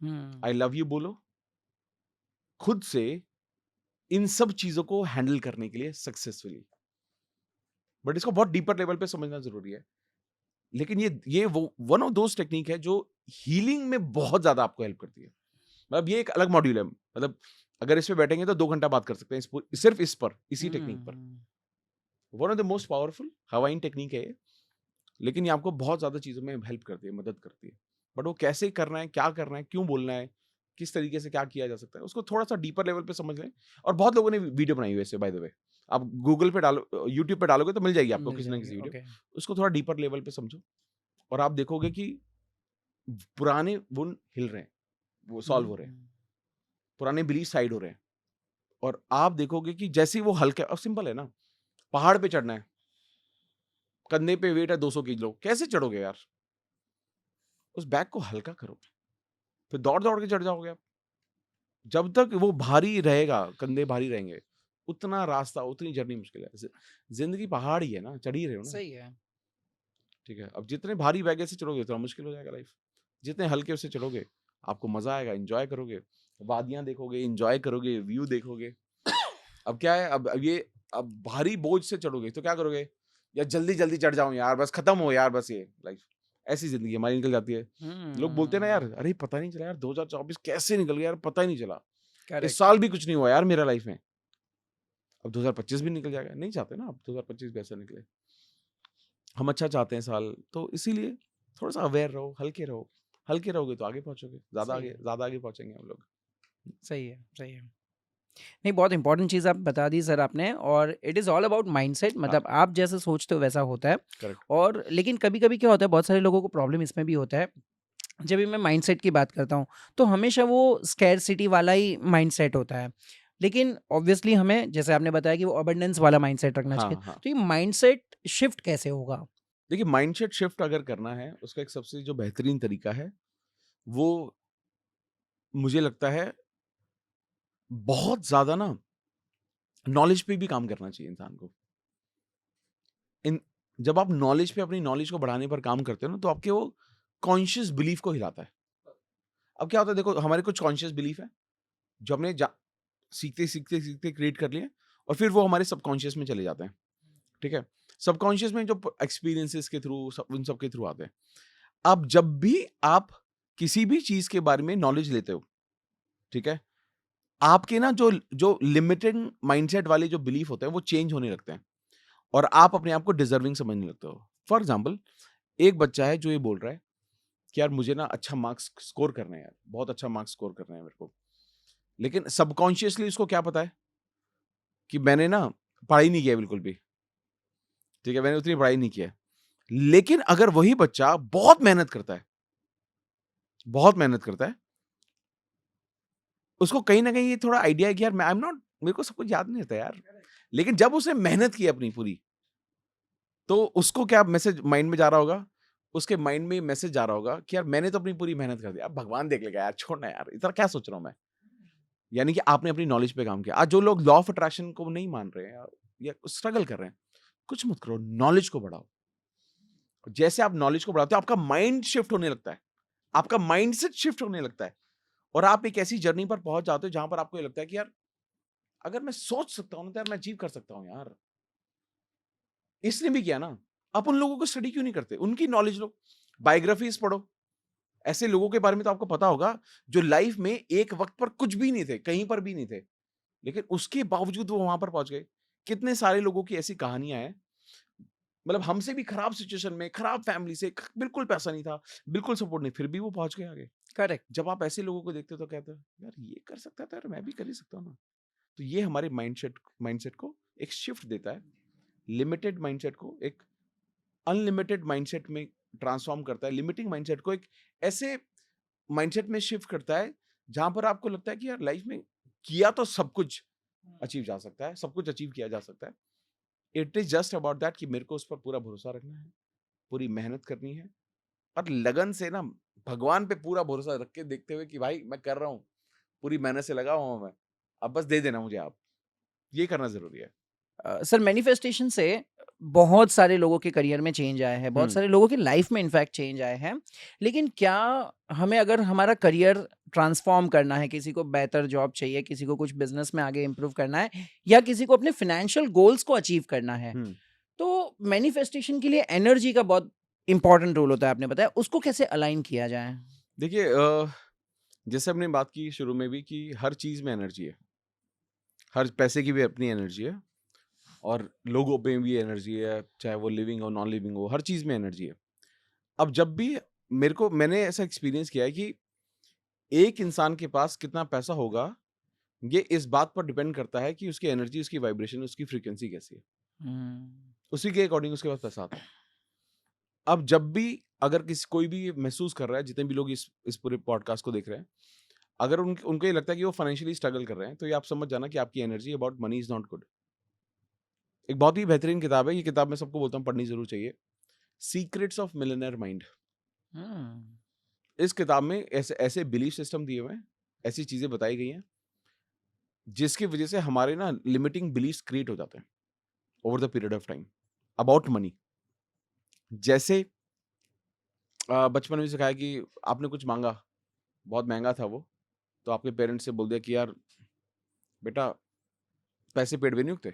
हुँ, आई लव यू बोलो, खुद से इन सब चीज़ों को हैंडल करने के लिए सक्सेसफुली। बट इसको बहुत डीपर लेवल पे समझना ज़रूरी है। लेकिन ये वो वन ऑफ दोज़ टेक्नीक है जो हीलिंग में बहुत ज़्यादा आपको हेल्प करती है। मतलब ये एक अलग मॉड्यूल है। मतलब अगर इस पे बैठेंगे तो 2 घंटा बात कर सकते हैं सिर्फ़ इस पर, इसी टेक्निक पर। हुँ, one of the most powerful Hawaiian technique है ये। लेकिन ये आपको बहुत ज़्यादा चीज़ों में हेल्प करती है, मदद करती है। बट वो कैसे करना है, क्या करना है, क्यों बोलना है, किस तरीके से क्या किया जा सकता है, उसको थोड़ा-सा डीपर लेवल पे समझ लें। और बहुत लोगों ने वीडियो बनाई हुई है इससे, बाय द वे। आप गूगल पे यूट्यूब पे डालोगे तो मिल जाएगी आपको मिल किसी ना जाएगी, किसी वीडियो। ओके। उसको थोड़ा डीपर लेवल पे समझो और आप देखोगे कि पुराने वुंड हिल रहे हैं, वो सॉल्व हो रहे हैं, हुँ, पुराने बिलीफ साइड हो रहे हैं। और आप देखोगे कि जैसे ही वो हल्का, अब सिंपल है ना, पहाड़ पे चढ़ना है, कंधे पे वेट है 200 किलो, कैसे चढ़ोगे यार? उस बैग को हल्का करो, फिर दौड़-दौड़ के चढ़ जाओगे आप। जब तक वो भारी रहेगा, कंधे भारी रहेंगे, उतना रास्ता, उतनी जर्नी मुश्किल है। ज़िंदगी पहाड़ ही है ना, चढ़ ही रहे हो ना, सही है। ठीक है? अब जितने भारी बैग से चढ़ोगे उतना मुश्किल हो जाएगा लाइफ। जितने हल्के से चढ़ोगे, आपको मज़ा आएगा, एन्जॉय करोगे, वादियाँ देखोगे, एन्जॉय करोगे, व्यू देखोगे। अब क्या है, अब भारी बोझ से चढ़ोगे तो क्या करोगे? यार जल्दी-जल्दी चढ़ जाऊँ यार, बस खत्म हो यार बस ये लाइफ। ऐसी ज़िंदगी हमारी निकल जाती है। लोग बोलते हैं ना यार, हुँ, अरे पता नहीं चला यार 2024 कैसे निकल गया यार, पता ही नहीं चला। इस करेक्ट, साल भी कुछ नहीं हुआ यार मेरा लाइफ में। अब 2025 भी निकल जाएगा, नहीं चाहते ना आप 2025 भी ऐसा निकले। हम अच्छा चाहते हैं साल, तो इसीलिए थोड़ा-सा अवेयर रहो, हल्के रहो। हल्के रहोगे तो आगे पहुँचोगे, सही है, ज़्यादा आगे पहुँचेंगे हम लोग। सही है, सही है। नहीं, बहुत इंपॉर्टेंट चीज़ आप बता दी सर आपने और it is all about mindset हाँ, मतलब आप जैसे सोचते हो वैसा होता है। करेक्ट। और लेकिन कभी-कभी क्या होता है बहुत सारे लोगों को प्रॉब्लम इसमें भी होता है, जब भी मैं माइंडसेट की बात करता हूँ, तो हमेशा वो स्कैरसिटी वाला ही माइंडसेट होता है। लेकिन ऑब्वियसली हमें जैसे आपने बताया कि वो अबंडेंस वाला माइंडसेट रखना चाहिए। हाँ, हाँ। तो ये माइंडसेट शिफ्ट कैसे होगा? देखिए माइंडसेट शिफ्ट अगर करना है, उसका एक सबसे जो बेहतरीन तरीका है, वो मुझे लगता है बहुत ज़्यादा ना नॉलेज पे भी काम करना चाहिए इंसान को। इन जब आप नॉलेज पे अपनी नॉलेज को बढ़ाने पर काम करते हो ना, तो आपके वो कॉन्शियस बिलीफ को हिलाता है। अब क्या होता है, देखो हमारे कुछ कॉन्शियस बिलीफ है, जो हमने सीखते क्रिएट कर लिए और फिर वो हमारे सबकॉन्शियस में चले जाते हैं, ठीक है? सबकॉन्शियस में जो एक्सपीरियंसेस के थ्रू उन सब के थ्रू आते हैं। अब जब भी आप किसी भी चीज़ के बारे में नॉलेज लेते हो, ठीक है? आपके ना जो जो लिमिटेड माइंडसेट वाले जो बिलीफ होते हैं, वो चेंज होने लगते हैं और आप अपने आप को डिज़र्विंग समझने लगते हो। फॉर एग्ज़ाम्पल एक बच्चा है जो ये बोल रहा है कि यार मुझे ना अच्छा मार्क्स स्कोर करना है यार, बहुत अच्छा मार्क्स स्कोर करना है मेरे को। लेकिन सबकॉन्शियसली उसको क्या पता है कि मैंने ना पढ़ाई नहीं किया बिल्कुल भी, ठीक है? मैंने उतनी पढ़ाई नहीं किया है। लेकिन अगर वही बच्चा बहुत मेहनत करता है, बहुत मेहनत करता है, उसको कहीं न कहीं ये थोड़ा आइडिया है कि यार मैं आई एम नॉट, मेरे को सब कुछ याद नहीं रहता यार। लेकिन जब उसने मेहनत की अपनी पूरी, तो उसको क्या मैसेज माइंड में जा रहा होगा? उसके माइंड में मैसेज जा रहा होगा कि यार मैंने तो अपनी पूरी मेहनत कर दी, अब भगवान देख लेगा यार, छोड़ ना यार, इतना क्या सोच रहा हूँ मैं? यानी कि आपने अपनी नॉलेज पे काम किया। आज जो लोग लॉ ऑफ अट्रैक्शन को नहीं मान रहे हैं या स्ट्रगल कर रहे हैं, कुछ मत करो, नॉलेज को बढ़ाओ। जैसे आप नॉलेज को बढ़ाते हो, आपका माइंड शिफ्ट होने लगता है, आपका माइंडसेट शिफ्ट होने लगता है और आप एक ऐसी जर्नी पर पहुंच जाते हो जहां पर आपको ये लगता है कि यार अगर मैं सोच सकता हूं ना, तो यार मैं अचीव कर सकता हूं यार। इसने भी किया ना, आप उन लोगों को स्टडी क्यों नहीं करते? उनकी नॉलेज लो, बायोग्राफीज पढ़ो। ऐसे लोगों के बारे में तो आपको पता होगा जो लाइफ में एक वक्त पर कुछ भी नहीं थे, कहीं पर भी नहीं थे, लेकिन उसके बावजूद वो वहां पर पहुंच गए। कितने सारे लोगों की ऐसी कहानियां हैं, मतलब हमसे भी खराब सिचुएशन में, खराब फैमिली से, बिल्कुल पैसा नहीं था, बिल्कुल सपोर्ट नहीं, फिर भी वो पहुंच गए आगे। करेक्ट। जब आप ऐसे लोगों को देखते हो तो कहते हो यार ये कर सकता था यार, मैं भी कर ही सकता हूँ ना। तो ये हमारे माइंडसेट माइंडसेट को एक शिफ्ट देता है, लिमिटेड माइंडसेट को एक अनलिमिटेड माइंडसेट में ट्रांसफॉर्म करता है, लिमिटिंग माइंडसेट को एक ऐसे माइंडसेट में शिफ्ट करता है जहां पर आपको लगता है कि यार लाइफ में किया तो सब कुछ अचीव जा सकता है, सब कुछ अचीव किया जा सकता है। It is just about that कि मेरे को उस पर पूरा भरोसा रखना है, पूरी मेहनत करनी है और लगन से ना, भगवान पे पूरा भरोसा रख के देखते हुए कि भाई मैं कर रहा हूँ, पूरी मेहनत से लगा हुआ हूं मैं, अब बस दे देना मुझे आप, ये करना जरूरी है। सर मैनिफेस्टेशन से बहुत सारे लोगों के करियर में चेंज आया है, बहुत सारे लोगों की लाइफ में इनफैक्ट चेंज आए हैं। लेकिन क्या हमें अगर हमारा करियर ट्रांसफॉर्म करना है, किसी को बेहतर जॉब चाहिए, किसी को कुछ बिजनेस में आगे इम्प्रूव करना है या किसी को अपने फाइनेंशियल गोल्स को अचीव करना है, हम्म तो मैनिफेस्टेशन के लिए एनर्जी का बहुत इंपॉर्टेंट रोल होता है, आपने बताया, उसको कैसे अलाइन किया जाए? देखिए जैसे हमने बात की शुरू में भी कि हर चीज में एनर्जी है, हर पैसे की भी अपनी एनर्जी है और लोगों पे भी एनर्जी है, चाहे वो लिविंग हो नॉन लिविंग हो, हर चीज में एनर्जी है। अब जब भी मैंने ऐसा एक्सपीरियंस किया है कि एक इंसान के पास कितना पैसा होगा, ये इस बात पर डिपेंड करता है कि उसकी एनर्जी, उसकी वाइब्रेशन, उसकी फ्रीक्वेंसी कैसी है, हम्म। उसी के अकॉर्डिंग उसके पास पैसा आता है। अब जब भी अगर कोई भी ये महसूस कर रहा है, जितने भी लोग इस पूरे पॉडकास्ट को देख रहे हैं, अगर उनको ये लगता है कि वो फाइनेंशियली स्ट्रगल कर रहे हैं, तो ये आप समझ जाना कि आपकी energy about money is not good. एक बहुत ही बेहतरीन किताब है, ये किताब मैं सबको बोलता हूँ पढ़नी जरूर चाहिए, सीक्रेट्स ऑफ मिलियनेयर माइंड। हम्म। इस किताब में ऐसे ऐसे बिलीफ सिस्टम दिए हुए हैं, ऐसी चीजें बताई गई हैं जिसकी वजह से हमारे ना लिमिटिंग बिलीफ्स क्रिएट हो जाते हैं over the period of time about money. जैसे बचपन में सिखाया कि आपने कुछ मांगा, बहुत महंगा था वो, तो आपके पेरेंट्स से बोल दिया कि यार बेटा पैसे पेड़ पे नहीं उगते,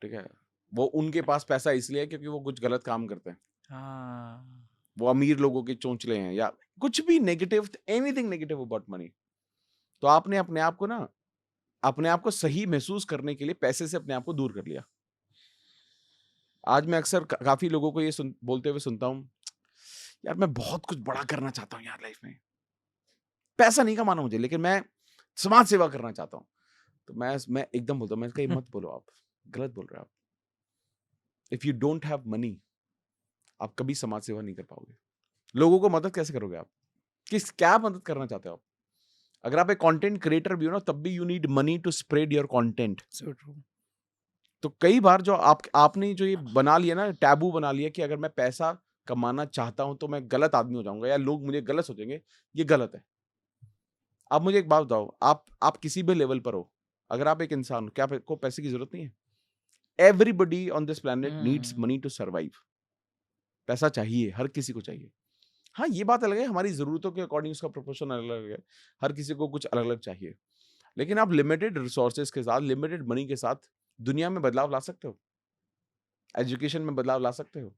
ठीक है? वो उनके पास पैसा इसलिए है क्योंकि वो कुछ गलत काम करते हैं, हाँ। वो अमीर लोगों के चोंचले हैं या कुछ भी negative, anything negative about money. तो आपने अपने आप को ना, अपने आप को सही महसूस करने के लिए पैसे से अपने आप को दूर कर लिया। आज मैं अक्सर काफी लोगों को ये बोलते हुए सुनता हूँ, यार मैं बहुत कुछ बड़ा करना चाहता हूँ यार लाइफ में, पैसा नहीं कमाना मुझे, लेकिन मैं समाज सेवा करना चाहता हूँ। तो मैं एकदम बोलता हूँ, मैं कहीं मत बोलो, आप गलत बोल रहे हो। आप if you don't have money, आप कभी समाज सेवा नहीं कर पाओगे। लोगों को मदद कैसे करोगे आप? क्या मदद करना चाहते हो आप? अगर आप एक कंटेंट क्रिएटर भी हो ना, तब भी you need money to spread your content. So true. तो कई बार जो आपने जो ये बना लिया ना, टैबू बना लिया कि अगर मैं पैसा कमाना चाहता हूं तो मैं गलत आदमी हो जाऊंगा या लोग मुझे गलत सोचेंगे, ये गलत है। आप मुझे एक बात बताओ, आप किसी भी लेवल पर हो, अगर आप एक इंसान हो, क्या को पैसे की जरूरत नहीं है? Everybody on this planet needs hmm. Money to survive. पैसा चाहिए, हर किसी को चाहिए। हाँ, ये बात अलग है, हमारी जरूरतों के अकॉर्डिंग उसका प्रोपोर्शन अलग अलग है, हर किसी को कुछ अलग अलग चाहिए। लेकिन आप लिमिटेड रिसोर्सेज के साथ, लिमिटेड मनी के साथ दुनिया में बदलाव ला सकते हो, एजुकेशन में बदलाव ला सकते हो,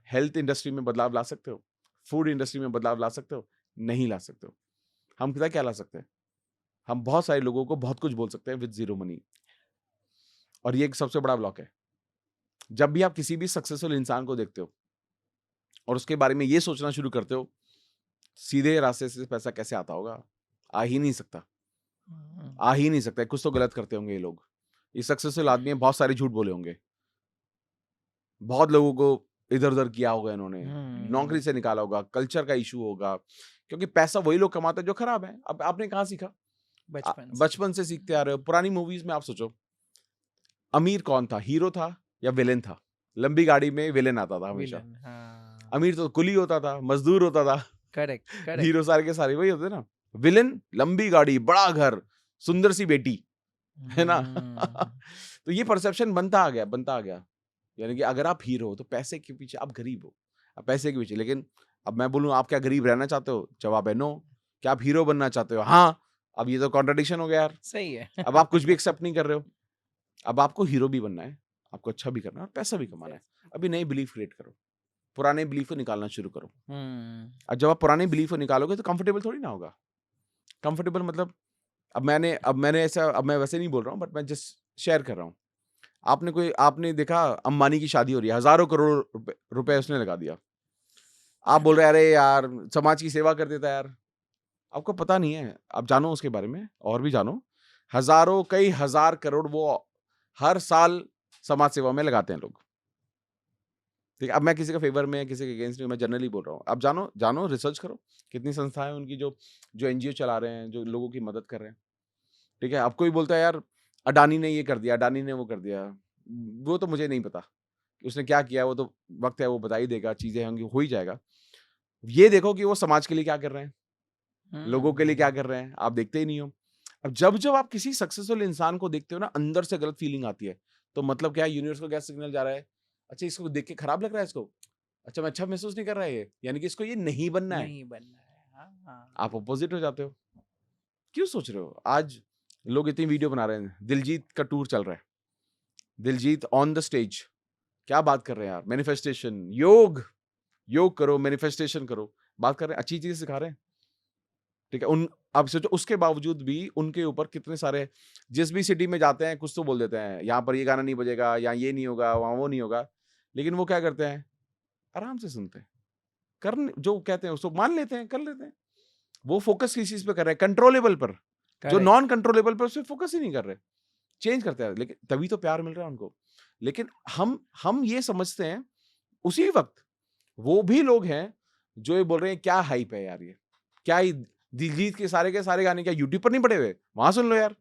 हेल्थ इंडस्ट्री में बदलाव ला सकते हो, फूड इंडस्ट्री में बदलाव ला सकते हो? नहीं ला सकते हो। हम पता क्या ला सकते हैं? हम बहुत सारे लोगों को बहुत कुछ बोल सकते हैं विद जीरो मनी, और ये एक सबसे बड़ा ब्लॉक है। जब भी आप किसी भी सक्सेसफुल इंसान को देखते हो, और उसके बारे में ये सोचना शुरू करते हो, सीधे रास्ते से पैसा कैसे आता होगा? आ ही नहीं सकता, आ ही नहीं सकता। कुछ तो गलत करते होंगे ये लोग। ये सक्सेसफुल आदमी हैं, बहुत सारे झूठ बोले होंगे। बहुत लोगों को इधर-उधर किया होगा इन्होंने, नौकरी से निकाला होगा, कल्चर का इश्यू होगा, क्योंकि पैसा वही लोग कमाते हैं जो खराब हैं। अब आपने कहाँ सीखा? बचपन से सीखते आ रहे हो। पुरानी मूवीज़ में आप सोचो, अमीर कौन था? हीरो था या विलेन था? लंबी गाड़ी में विलेन आता था हमेशा। अमीर तो कुली होता था, मजदूर होता था। करेक्ट हीरो सारे के सारे वही होते ना। विलेन लंबी गाड़ी, बड़ा घर, सुंदर सी बेटी, है ना? तो ये परसेप्शन बनता आ गया। यानी कि अगर आप हीरो हो तो पैसे के पीछे आप गरीब हो। आप पैसे के पीछे, लेकिन अब मैं बोलूँ आप क्या गरीब रहना चाहते हो? जवाब है नो। क्या आप हीरो बनना चाहते हो? हाँ। अब ये तो कॉन्ट्रडिक्शन हो गया यार। सही है। अब आप कुछ भी एक्सेप्ट नहीं कर रहे हो। अब आपको हीरो भी बनना है, आपको अच्छा भी करना है और पैसा भी कमाना है। अभी नए बिलीफ क्रिएट करो, पुराने बिलीफ को निकालना शुरू करो। और जब आप पुराने बिलीफ को निकालोगे तो कंफर्टेबल थोड़ी ना होगा। कंफर्टेबल मतलब अब मैं वैसे नहीं बोल रहा हूँ, बट मैं जस्ट शेयर कर रहा हूँ। आपने देखा अंबानी की शादी हो रही है, हज़ारों करोड़ रुपए उसने लगा दिया। आप बोल रहे हैं अरे यार समाज की सेवा कर देता है यार। आपको पता नहीं है, आप जानो उसके बारे में और भी जानो। हज़ारों कई हज़ार करोड़ वो हर साल समाज सेवा में लगाते हैं लोग। ठीक है, अब मैं किसी का फेवर में किसी के अगेंस्ट नहीं, मैं जनरली बोल रहा हूँ। आप जानो रिसर्च करो कितनी संस्थाएं उनकी जो एनजीओ चला रहे हैं, जो लोगों की मदद कर रहे हैं। ठीक है, अब कोई बोलता है यार अडानी ने ये कर दिया, अडानी ने वो कर दिया, वो तो मुझे नहीं पता कि उसने क्या किया। वो तो वक्त है, वो बता ही देगा, चीजें होंगी, हो ही जाएगा। ये देखो कि वो समाज के लिए क्या कर रहे हैं, लोगों के लिए क्या कर रहे हैं, आप देखते ही नहीं हो। अब जब जब आप किसी सक्सेसफुल इंसान को देखते हो ना, अंदर से गलत फीलिंग आती है। तो मतलब क्या है, यूनिवर्स को क्या सिग्नल जा रहा है? अच्छा इसको देख के खराब लग रहा है इसको, अच्छा मैं अच्छा महसूस नहीं कर रहा है ये, यानी कि इसको ये नहीं बनना है। नहीं बनना है। हाँ। आप अपोजिट हो जाते हो। क्यों सोच रहे हो? आज लोग इतनी वीडियो बना रहे हैं, दिलजीत का टूर चल रहा है, दिलजीत ऑन द स्टेज क्या बात कर रहे हैं यार, मैनिफेस्टेशन, योग करो, मैनिफेस्टेशन करो, बात कर रहे हैं, अच्छी चीजें सिखा रहे हैं। ठीक है, उन आप सोचो उसके बावजूद भी उनके ऊपर कितने सारे, जिस भी सिटी में जाते हैं कुछ तो बोल देते हैं, यहाँ पर ये गाना नहीं बजेगा, यहाँ ये नहीं होगा, वहाँ वो नहीं होगा। लेकिन वो क्या करते हैं, आराम से सुनते हैं, कर जो कहते हैं उसको मान लेते हैं, कर लेते हैं। वो फोकस किस चीज पे कर रहे हैं? कंट्रोलेबल पर। जो करेक्ट। नॉन कंट्रोलेबल पर उस पे फोकस ही नहीं कर रहे, चेंज करते हैं, लेकिन तभी तो प्यार मिल रहा है उनको। लेकिन हम ये समझते हैं उसी वक्त वो भी लोग हैं जो ये बोल रहे हैं क्या हाइप है यार, ये क्या ही दिलजीत के सारे गाने क्या यूट्यूब पर नहीं पड़े हुए, वहां सुन लो यार।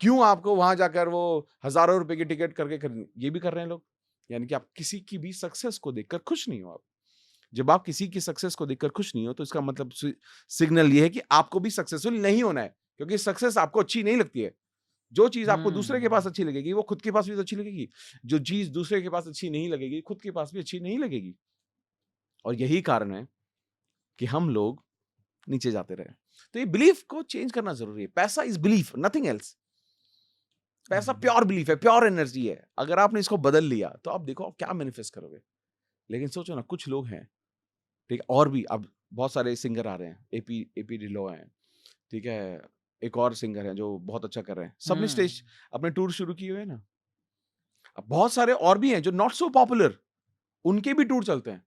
क्यों आपको वहां जाकर वो हजारों रुपए की टिकट करके खरीदनी? ये भी कर रहे हैं लोग। यानी कि आप किसी की भी सक्सेस को देखकर खुश नहीं हो। आप जब आप किसी की सक्सेस को देखकर खुश नहीं हो तो इसका मतलब सिग्नल ये है कि आपको भी सक्सेसफुल नहीं होना है, क्योंकि सक्सेस आपको अच्छी नहीं लगती है। जो चीज आपको दूसरे के पास अच्छी लगेगी वो खुद के पास भी तो अच्छी लगेगी। जो चीज दूसरे के पास अच्छी नहीं लगेगी खुद के पास भी अच्छी नहीं लगेगी। और यही कारण है कि हम लोग नीचे जाते रहे। तो ये बिलीफ को चेंज करना जरूरी है। पैसा इज बिलीफ, नथिंग एल्स। पैसा प्योर बिलीफ है, प्योर एनर्जी है। अगर आपने इसको बदल लिया तो आप देखो आप क्या मैनिफेस्ट करोगे। लेकिन सोचो ना, कुछ लोग हैं, ठीक है, और भी अब बहुत सारे सिंगर आ रहे हैं, एपी ढिल्लों हैं, ठीक है, एक और सिंगर है जो बहुत अच्छा कर रहे हैं, सबने स्टेज अपने टूर शुरू किए हुए हैं ना। अब बहुत सारे और भी हैं जो नॉट सो पॉपुलर, उनके भी टूर चलते हैं।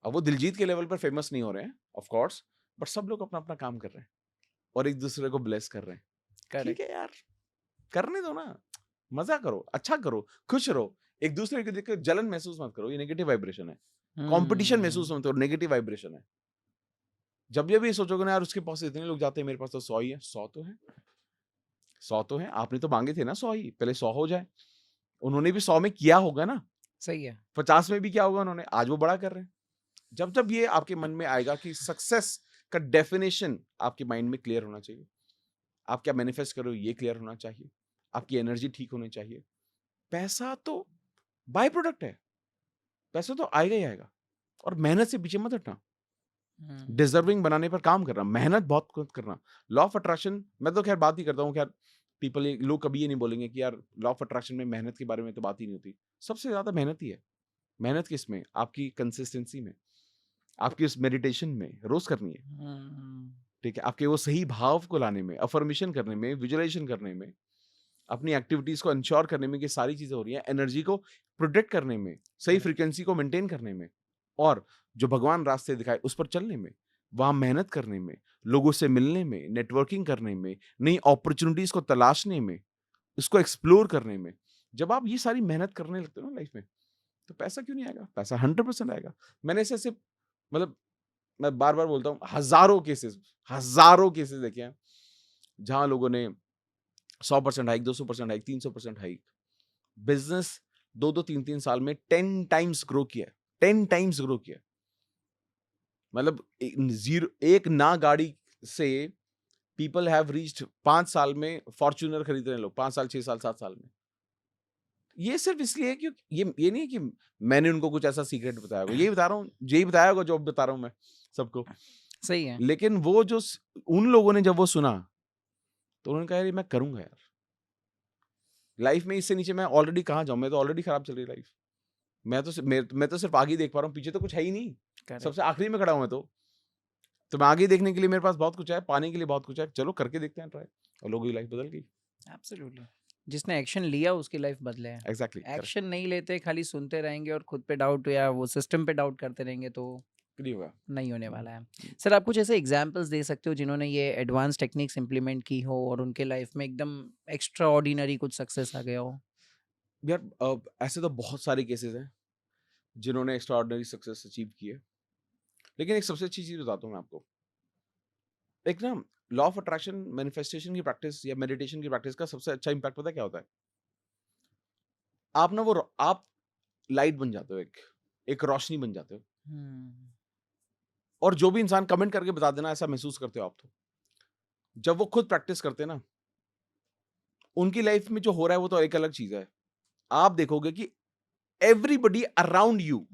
अब वो दिलजीत के लेवल पर फेमस नहीं हो रहे हैं ऑफ कोर्स, बट सब लोग अपना अपना काम कर रहे हैं और एक दूसरे को ब्लेस कर रहे हैं। ठीक है यार, करने दो ना, मजा करो, अच्छा करो, खुश रहो। एक दूसरे को देखकर जलन महसूस मत करो, ये नेगेटिव वाइब्रेशन है। कंपटीशन महसूस मत करो, नेगेटिव वाइब्रेशन है। जब जब ये सोचोगे ना यार उसके पास इतने लोग जाते हैं, मेरे पास तो 100 ही है, 100 तो है, 100 तो है। आपने तो मांगे थे ना 100 ही, पहले 100 हो जाए। उन्होंने भी 100 में किया होगा ना, सही है। 50 में भी किया होगा उन्होंने, आज वो बड़ा कर रहे हैं। जब जब ये आपके मन में आएगा कि सक्सेस का डेफिनेशन आपके माइंड में क्लियर होना चाहिए, आप क्या मैनिफेस्ट करो ये क्लियर होना चाहिए, आपकी एनर्जी ठीक होनी चाहिए। पैसा तो बाय प्रोडक्ट है, पैसा तो आएगा ही आएगा। और मेहनत से पीछे मत हटना, डिजर्विंग बनाने पर काम करना, मेहनत बहुत करना। लॉ ऑफ अट्रैक्शन मैं तो खैर बात ही करता हूँ, खैर लोग कभी ये नहीं बोलेंगे कि यार लॉ ऑफ अट्रैक्शन में मेहनत के बारे में तो बात ही नहीं होती। सबसे ज्यादा मेहनत ही है। मेहनत किस में? आपकी कंसिस्टेंसी में, आपकी उस मेडिटेशन में, रोज करनी है। ठीक है, आपके वो सही भाव को लाने में, अफर्मेशन करने में, विजुअलाइजेशन करने में, अपनी एक्टिविटीज को इंश्योर करने में कि सारी चीजें हो रही हैं, एनर्जी को प्रोटेक्ट करने में, सही फ्रीक्वेंसी को मेंटेन करने में। और जो भगवान रास्ते दिखाए उस पर चलने में, वहां मेहनत करने में, लोगों से मिलने में, नेटवर्किंग करने में, नई अपॉर्चुनिटीज को तलाशने में, उसको एक्सप्लोर करने में, जब आप ये सारी मेहनत करने लगते हो ना लाइफ में, तो पैसा क्यों नहीं आएगा? पैसा 100% आएगा। मैंने ऐसे ऐसे मतलब मैं बार बार बोलता हूँ, हजारों केसेस देखे हैं जहां लोगों ने 100% हाइक, 200% हाइक, 300% हाइक, बिजनेस 2-2, 3-3 साल में 10 टाइम्स ग्रो किया है, 10 टाइम्स ग्रो किया है। मतलब एक ना गाड़ी से पीपल हैव रीच्ड 5 साल में फॉर्च्यूनर खरीद रहे हैं लोग, 5 साल, 6 साल, 7 साल में। ये सिर्फ इसलिए है कि ये नहीं है कि मैंने उनको कुछ ऐसा सीक्रेट बताया होगा, यही बता रहा हूँ, यही बताया होगा जो अब बता रहा हूँ मैं सबको। सही है। लेकिन वो जो उन लोगों ने जब वो सुना, तो उन्होंने कहा यार ये मैं करूंगा यार। लाइफ में इससे नीचे मैं ऑलरेडी कहाँ जाऊं, मैं तो ऑलरेडी खराब चल रही लाइफ। मैं तो सिर्फ आगे ही देख पा रहा हूँ, पीछे तो कुछ है ही नहीं। Correct. सबसे आखिरी में खड़ा हूं मैं तो मैं आगे देखने के लिए मेरे पास बहुत कुछ है, पाने के लिए बहुत कुछ है, चलो करके देखते हैं ट्राई। और लोगों की लाइफ बदल गई। एब्सोल्युटली। जिसने एक्शन लिया उसकी लाइफ बदले है। एग्जैक्टली, एक्शन नहीं लेते, खाली सुनते रहेंगे और खुद पे डाउट या वो सिस्टम पे डाउट करते रहेंगे तो नहीं होगा। नहीं होने वाला है। सर आप कुछ ऐसे एग्जांपल्स दे सकते हो जिन्होंने ये एडवांस टेक्निक्स इंप्लीमेंट की हो और उनके लाइफ में एकदम एक्स्ट्रा ऑर्डिनरी कुछ सक्सेस आ गया हो? यार ऐसे तो बहुत सारे केसेस हैं जिन्होंने एक्स्ट्रा ऑर्डिनरी सक्सेस अचीव की है, लेकिन एक सबसे अच्छी चीज बताता हूँ मैं आपको। एक ना लॉ ऑफ अट्रैक्शन मैनिफेस्टेशन की प्रैक्टिस या मेडिटेशन की प्रैक्टिस का सबसे अच्छा इंपैक्ट पता है क्या होता है? आप ना आप लाइट बन जाते हो, एक रोशनी बन जाते हो। और जो भी इंसान कमेंट करके बता देना ऐसा महसूस करते हो आप, तो जब वो खुद प्रैक्टिस करते हैं ना, उनकी लाइफ में जो हो रहा है वो तो एक अलग चीज है। आप देखोगे कि everybody around you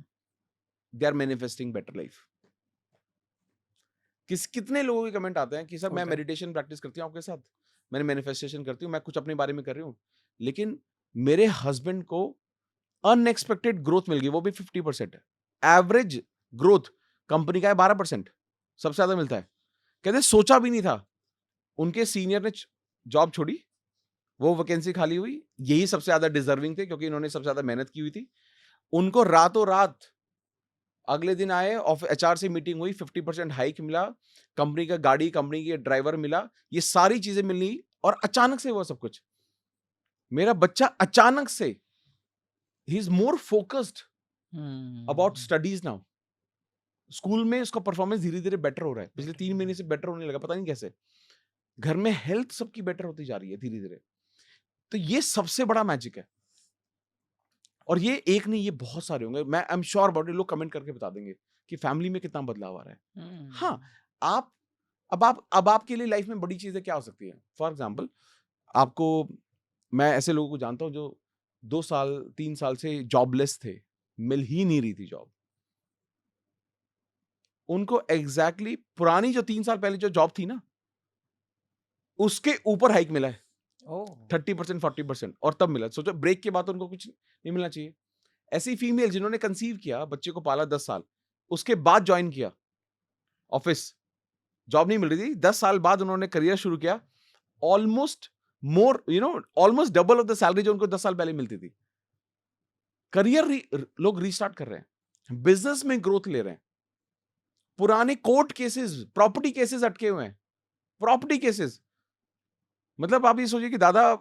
they are manifesting better life. कितने लोगों के कमेंट आते हैं कि सर मैं मेडिटेशन प्रैक्टिस करती हूँ आपके साथ, मैंने मैनिफेस्टेशन करती हूँ, मैं कुछ अपने बारे में कर रही हूँ, लेकिन मेरे हस्बैंड को अनएक्सपेक्टेड ग्रोथ मिल गई, वो भी 50%। एवरेज ग्रोथ कंपनी का है 12%, सबसे ज्यादा मिलता है। कहते सोचा भी नहीं था। उनके सीनियर ने जॉब छोड़ी, वो वैकेंसी खाली हुई, यही सबसे ज्यादा डिजर्विंग थे क्योंकि इन्होंने सबसे ज्यादा मेहनत की हुई थी। उनको रातों रात अगले दिन आए, एचआर से मीटिंग हुई, 50% हाइक मिला, कंपनी का गाड़ी, कंपनी के ड्राइवर मिला, ये सारी चीजें मिली। और अचानक से हुआ सब कुछ। मेरा बच्चा अचानक से he is more focused about studies now. School में उसका परफॉर्मेंस धीरे धीरे बेटर हो रहा है, पिछले 3 महीने से बेटर होने लगा, पता नहीं कैसे। घर में हेल्थ सबकी बेटर होती जा रही है धीरे धीरे। तो ये सबसे बड़ा मैजिक है। और ये एक नहीं, ये बहुत सारे होंगे। मैं I am sure about it, लोग कमेंट करके बता देंगे कि फैमिली में कितना बदलाव आ रहा है। हाँ, आप अब आपके लिए लाइफ में बड़ी चीजें क्या हो सकती है? फॉर एग्जाम्पल, आपको, मैं ऐसे लोगों को जानता हूं जो 2 साल 3 साल से जॉबलेस थे, मिल ही नहीं रही थी जॉब। उनको एग्जैक्टली पुरानी जो 3 साल पहले जो जॉब थी ना, उसके ऊपर हाइक मिला है, 30% 40%, और तब मिला। सोचो ब्रेक के बाद उनको कुछ नहीं मिलना चाहिए। ऐसी फीमेल जिन्होंने कंसीव किया, बच्चे को पाला 10 साल, उसके बाद ज्वाइन किया ऑफिस, जॉब नहीं मिल रही थी, 10 साल बाद उन्होंने करियर शुरू किया, almost almost double of the salary जो उनको 10 साल पहले मिलती थी। करियर लोग रीस्टार्ट कर रहे हैं, बिजनेस में ग्रोथ ले रहे हैं। पुराने कोर्ट केसेस, प्रॉपर्टी केसेस अटके हुए हैं, प्रॉपर्टी केसेस। मतलब आप ये सोचिए कि दादा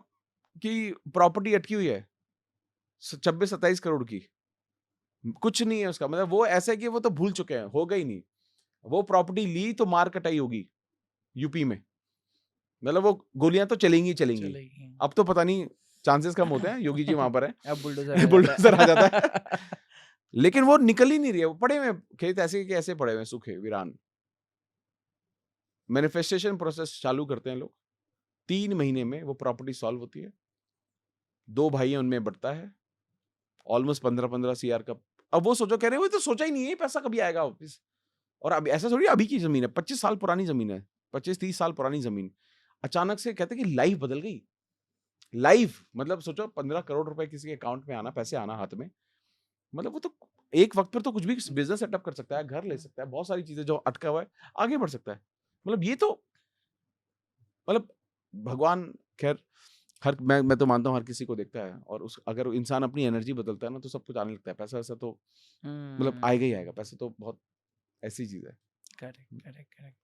की प्रॉपर्टी अटकी हुई है 26-27 करोड़ की, कुछ नहीं है उसका, मतलब वो ऐसा है कि वो तो भूल चुके हैं, होगा ही नहीं। वो प्रॉपर्टी ली तो मार कटाई होगी यूपी में, मतलब वो गोलियां तो चलेंगी चलेंगी। अब तो पता नहीं, चांसेस कम होते हैं, योगी जी वहां पर है, अब बुलडोजर बुलडोजर आ जाता है। लेकिन वो निकल ही नहीं रही है, वो पड़े हुए खेत ऐसे के ऐसे पड़े हुए, सूखे वीरान। मैनिफेस्टेशन प्रोसेस चालू करते हैं लोग, 3 महीने में वो प्रॉपर्टी सॉल्व होती है। 2 भाई हैं, उनमें बढ़ता है ऑलमोस्ट 15-15 CR का। अब वो सोचो, कह रहे वो तो सोचा ही नहीं है पैसा कभी आएगा वापिस। और अब ऐसा थोड़ी अभी की जमीन है, 25 साल पुरानी जमीन है, 25-30 साल पुरानी जमीन। अचानक से कहते कि लाइफ बदल गई। लाइफ मतलब सोचो 15 करोड़ रुपए किसी के अकाउंट में आना, पैसे आना हाथ में, मतलब वो तो एक वक्त पर तो कुछ भी बिजनेस सेटअप कर सकता है, घर ले सकता है, बहुत सारी चीजें जो अटका हुआ है आगे बढ़ सकता है। मतलब ये तो मतलब भगवान, खैर मैं तो मानता हूँ हर किसी को देखता है, और अगर इंसान अपनी एनर्जी बदलता है ना तो सब कुछ आने लगता है। पैसा वैसा तो मतलब आएगा ही आएगा, पैसा तो बहुत ऐसी चीज है। Correct correct correct.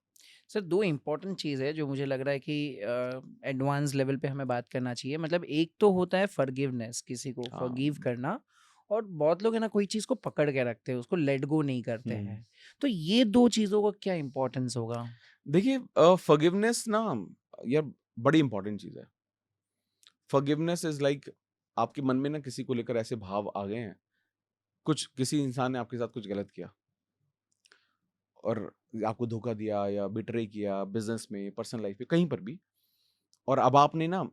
सर, दो इम्पोर्टेंट चीज़ है जो मुझे लग रहा है कि एडवांस लेवल पे हमें बात करना चाहिए। मतलब एक तो होता है फॉरगिवनेस, किसी को फॉरगिव हाँ। करना, और बहुत लोग है ना कोई चीज़ को पकड़ के रखते हैं, उसको लेट गो नहीं करते हम्म। हैं। तो ये दो चीज़ों का क्या इम्पोर्टेंस होगा? देखिए, फॉरगिवनेस ना यार बड़ी इंपॉर्टेंट चीज है। फॉरगिवनेस इज लाइक आपके मन में ना किसी को लेकर ऐसे भाव आ गए हैं, कुछ किसी इंसान ने आपके साथ कुछ गलत किया और आपको धोखा दिया या बिट्रे किया, बिजनेस में, पर्सनल लाइफ में, कहीं पर भी, और अब आपने ना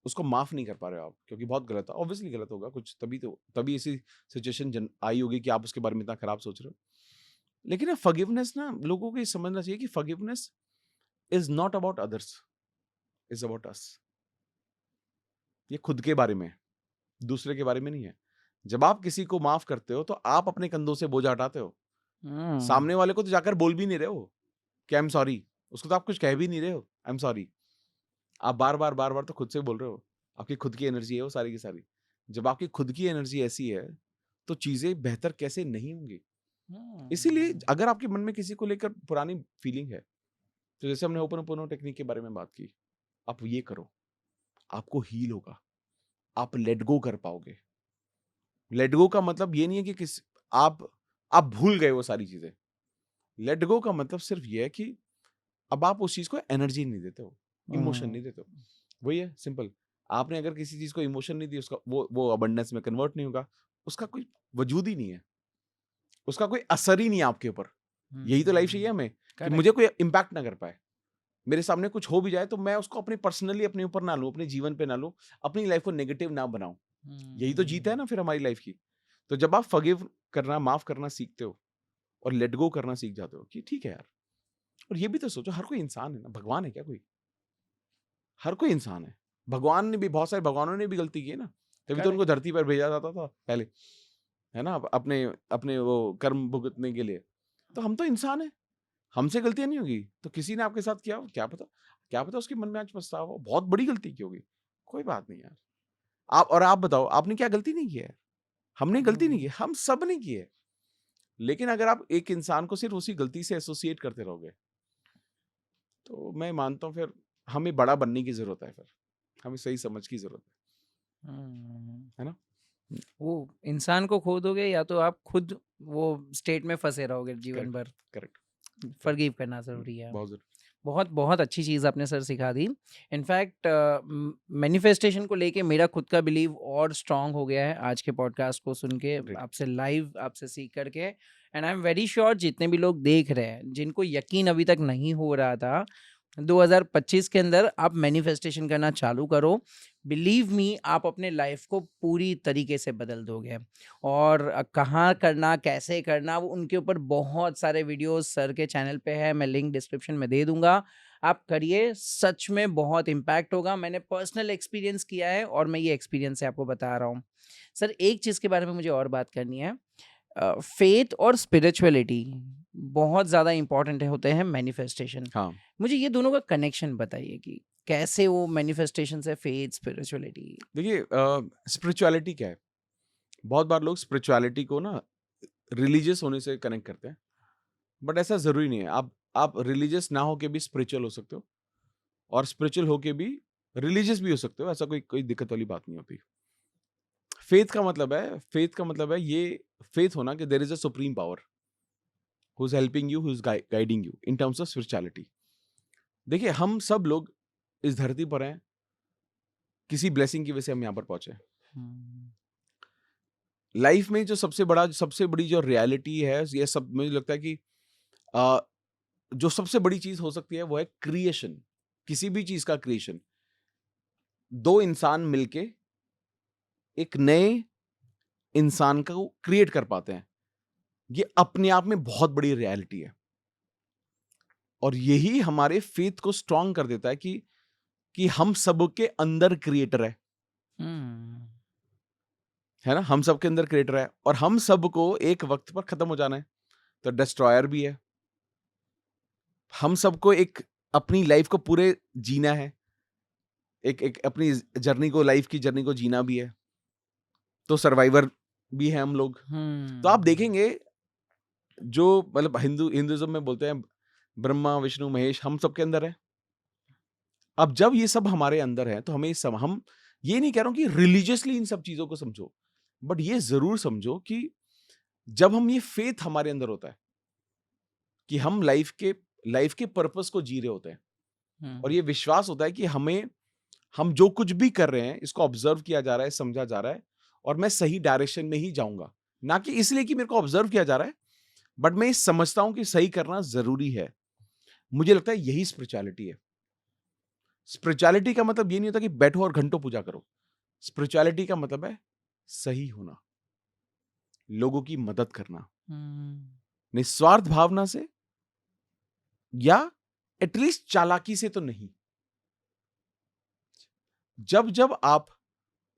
उसको माफ नहीं कर पा रहे हो आप, क्योंकि बहुत गलत है, ऑब्वियसली गलत होगा कुछ, तभी ऐसी सिचुएशन आई होगी कि आप उसके बारे में इतना खराब सोच रहे हो। लेकिन ना फॉरगिवनेस ना लोगों को ये समझना चाहिए कि forgiveness is not about others, is about us. ये खुद के बारे में है, दूसरे के बारे में नहीं है। जब आप किसी को माफ करते हो तो आप अपने कंधों से बोझ हटाते हो। सामने वाले को तो जाकर बोल भी नहीं रहे हो कि आई एम सॉरी, उसको तो आप कुछ कह भी नहीं रहे हो आई एम सॉरी। आप बार बार तो खुद से बोल रहे हो। आपकी खुद की एनर्जी है वो सारी की सारी। जब आपकी खुद की एनर्जी ऐसी है तो चीजें बेहतर कैसे नहीं होंगी। इसीलिए अगर आपके मन में किसी को लेकर पुरानी फीलिंग है, तो जैसे हमने ओपन ओपन टेक्निक के बारे में बात की, आप ये करो, आपको हील होगा, आप लेट गो कर पाओगे। लेट गो का मतलब ये नहीं है कि आप भूल गए वो सारी चीजें। लेट गो का मतलब सिर्फ ये है कि अब आप उस चीज को एनर्जी नहीं देते हो, इमोशन नहीं देते हो। वही है, सिंपल। आपने अगर किसी चीज को इमोशन नहीं दी, उसका वो अबंडेंस में कन्वर्ट नहीं होगा, उसका कोई वजूद ही नहीं है, उसका कोई असर ही नहीं है आपके ऊपर। यही तो लाइफ चाहिए हमें, कि मुझे कोई इम्पैक्ट ना कर पाए। मेरे सामने कुछ हो भी जाए तो मैं उसको अपने पर्सनली अपने ऊपर ना लूं, अपने जीवन पे ना लूं, अपनी लाइफ को नेगेटिव ना बनाऊं। यही तो जीत है ना फिर हमारी लाइफ की। तो जब आप फॉरगिव करना, माफ करना सीखते हो और लेट गो करना सीख जाते हो कि ठीक है यार। और ये भी तो सोचो, हर कोई इंसान है ना, भगवान है क्या कोई? हर कोई इंसान है। भगवान ने भी, बहुत सारे भगवानों ने भी गलती की है ना, तभी तो उनको धरती पर भेजा जाता था पहले, है ना, अपने अपने वो कर्म भुगतने के लिए। तो हम तो इंसान है, हमसे गलतियां नहीं होगी तो किसी ने आपके साथ किया हो, क्या पता उसके मन में आज पछतावा हो, बहुत बड़ी गलती की होगी। कोई बात नहीं यार। आप बताओ, आपने क्या गलती नहीं की है? हमने गलती नहीं की, हम सब ने की है। लेकिन अगर आप एक इंसान को सिर्फ उसी गलती से एसोसिएट करते रहोगे, तो मैं मानता हूँ फिर हमें बड़ा बनने की जरूरत है, फिर हमें सही समझ की जरूरत है ना। वो इंसान को खो दोगे या तो आप खुद वो स्टेट में फंसे रहोगे जीवन करेक्ट, भर। करेक्ट। फॉरगिव करना ज़रूरी है। बहुत जरूरी। बहुत बहुत अच्छी चीज़ आपने सर सिखा दी। इनफैक्ट मैनिफेस्टेशन को लेके मेरा खुद का बिलीव और स्ट्रांग हो गया है आज के पॉडकास्ट को सुन के, Great. आपसे लाइव आपसे सीख करके। And I am very sure जितने भी लोग देख रहे हैं, जिनको यकीन अभी तक नहीं हो रहा था, 2025 के अंदर आप मैनिफेस्टेशन करना चालू करो। बिलीव मी, आप अपने लाइफ को पूरी तरीके से बदल दोगे। और कहाँ करना, कैसे करना, वो उनके ऊपर बहुत सारे वीडियोस सर के चैनल पे है, मैं लिंक डिस्क्रिप्शन में दे दूंगा। आप करिए, सच में बहुत इम्पैक्ट होगा। मैंने पर्सनल एक्सपीरियंस किया है और मैं ये एक्सपीरियंस से आपको बता रहा हूँ। सर, एक चीज़ के बारे में मुझे और बात करनी है। फेथ और स्पिरिचुअलिटी बहुत ज़्यादा इंपॉर्टेंट होते हैं मैनिफेस्टेशन। हाँ, मुझे ये दोनों का कनेक्शन बताइए कि कैसे वो मैनिफेस्टेशन से फेथ, स्पिरिचुअलिटी। देखिए, स्पिरिचुअलिटी क्या है? बहुत बार लोग स्पिरिचुअलिटी को ना रिलीजियस होने से कनेक्ट करते हैं, बट ऐसा जरूरी नहीं है। आप रिलीजियस ना होके भी स्पिरिचुअल हो सकते हो, और स्पिरिचुअल होके भी रिलीजियस भी हो सकते हो। ऐसा कोई कोई दिक्कत वाली बात नहीं होती। फेथ का मतलब है ये फेथ होना कि there is a supreme power who is helping you, who is guiding you in terms of spirituality. देखिए, हम सब लोग इस धरती पर हैं, किसी ब्लेसिंग की वजह से हम यहाँ पर पहुंचे। लाइफ में जो सबसे बड़ी जो रियलिटी है, ये सब मुझे लगता है कि आ, जो सबसे बड़ी चीज हो सकती है वो है क्रिएशन। किसी भी चीज का क्रिएशन। दो इंसान मिलके एक नए इंसान को क्रिएट कर पाते हैं। ये अपने आप में बहुत बड़ी रियलिटी है, और यही हमारे फेथ को स्ट्रांग कर देता है कि हम सबके अंदर क्रिएटर है ना, हम सबके अंदर क्रिएटर है, और हम सबको एक वक्त पर खत्म हो जाना है, तो डिस्ट्रॉयर भी है। हम सबको एक अपनी लाइफ को पूरे जीना है, एक एक अपनी जर्नी को, लाइफ की जर्नी को जीना भी है, तो सर्वाइवर भी है हम लोग। तो आप देखेंगे जो मतलब हिंदुइज्म में बोलते हैं ब्रह्मा विष्णु महेश, हम सबके अंदर है। अब जब ये सब हमारे अंदर है तो हमें सब, हम ये नहीं कह रहा हूं कि रिलीजियसली इन सब चीजों को समझो, बट ये जरूर समझो कि जब हम ये फेथ हमारे अंदर होता है कि हम लाइफ के पर्पस को जी रहे होते हैं, और ये विश्वास होता है कि हम जो कुछ भी कर रहे हैं इसको ऑब्जर्व किया जा रहा है, समझा जा रहा है, और मैं सही डायरेक्शन में ही जाऊंगा, ना कि इसलिए कि मेरे को ऑब्जर्व किया जा रहा है, बट मैं ये समझता हूं कि सही करना जरूरी है। मुझे लगता है यही स्पिरिचुअलिटी है। स्पिरिचुअलिटी का मतलब ये नहीं होता कि बैठो और घंटों पूजा करो। स्पिरिचुअलिटी का मतलब है सही होना, लोगों की मदद करना निस्वार्थ भावना से, या एटलीस्ट चालाकी से तो नहीं। जब जब आप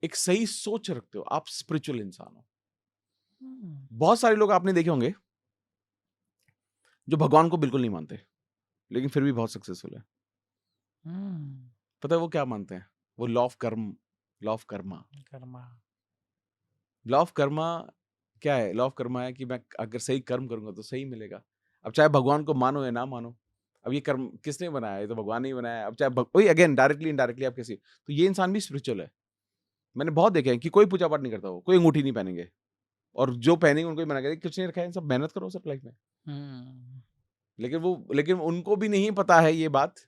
एक सही सोच रखते हो, आप स्पिरिचुअल इंसान हो। बहुत सारे लोग आपने देखे होंगे जो भगवान को बिल्कुल नहीं मानते, लेकिन फिर भी बहुत सक्सेसफुल है। पता है वो क्या मानते हैं? वो law of Karma. Law of Karma क्या है? लॉ ऑफ कर्मा है कि मैं अगर सही कर्म करूंगा तो सही मिलेगा। अब चाहे भगवान को मानो या ना मानो, अब ये कर्म किसने बनाया? ये तो भगवान ने ही बनाया। अब चाहे वही अगेन डायरेक्टली इनडायरेक्टली आप कैसे, तो ये इंसान भी स्पिरिचुअल है। मैंने बहुत देखे हैं कि कोई पूजा पाठ नहीं करता, वो कोई अंगूठी नहीं पहनेंगे, और जो पहनेंगे उनको ही मना करेंगे कुछ नहीं रखा है, सब मेहनत करो सब लाइफ में। लेकिन उनको भी नहीं पता है ये बात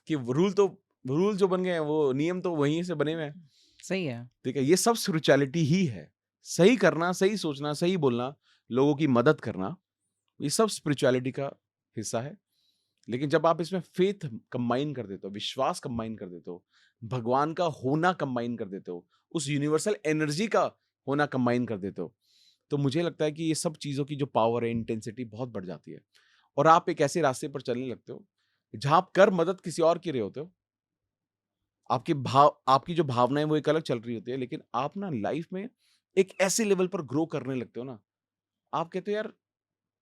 कि रूल जो बन गए हैं, वो नियम तो वहीं से बने हुए हैं। सही है। ठीक है, ये सब स्पिरिचुअलिटी ही है। सही करना, सही सोचना, सही बोलना, लोगों की मदद करना, ये सब स्पिरिचुअलिटी का हिस्सा है। लेकिन जब आप इसमें फेथ कंबाइन कर देते हो, विश्वास कंबाइन कर देते हो, भगवान का होना कंबाइन कर देते हो, उस यूनिवर्सल एनर्जी का होना कंबाइन कर देते हो, तो मुझे लगता है कि ये सब चीजों की जो पावर है, इंटेंसिटी बहुत बढ़ जाती है, और आप एक ऐसे रास्ते पर चलने लगते हो जहां आप कर मदद किसी और की रहे होते हो। आपकी जो भावनाएं वो एक अलग चल रही होती है, लेकिन आप ना लाइफ में एक ऐसे लेवल पर ग्रो करने लगते हो ना, आप कहते हो यार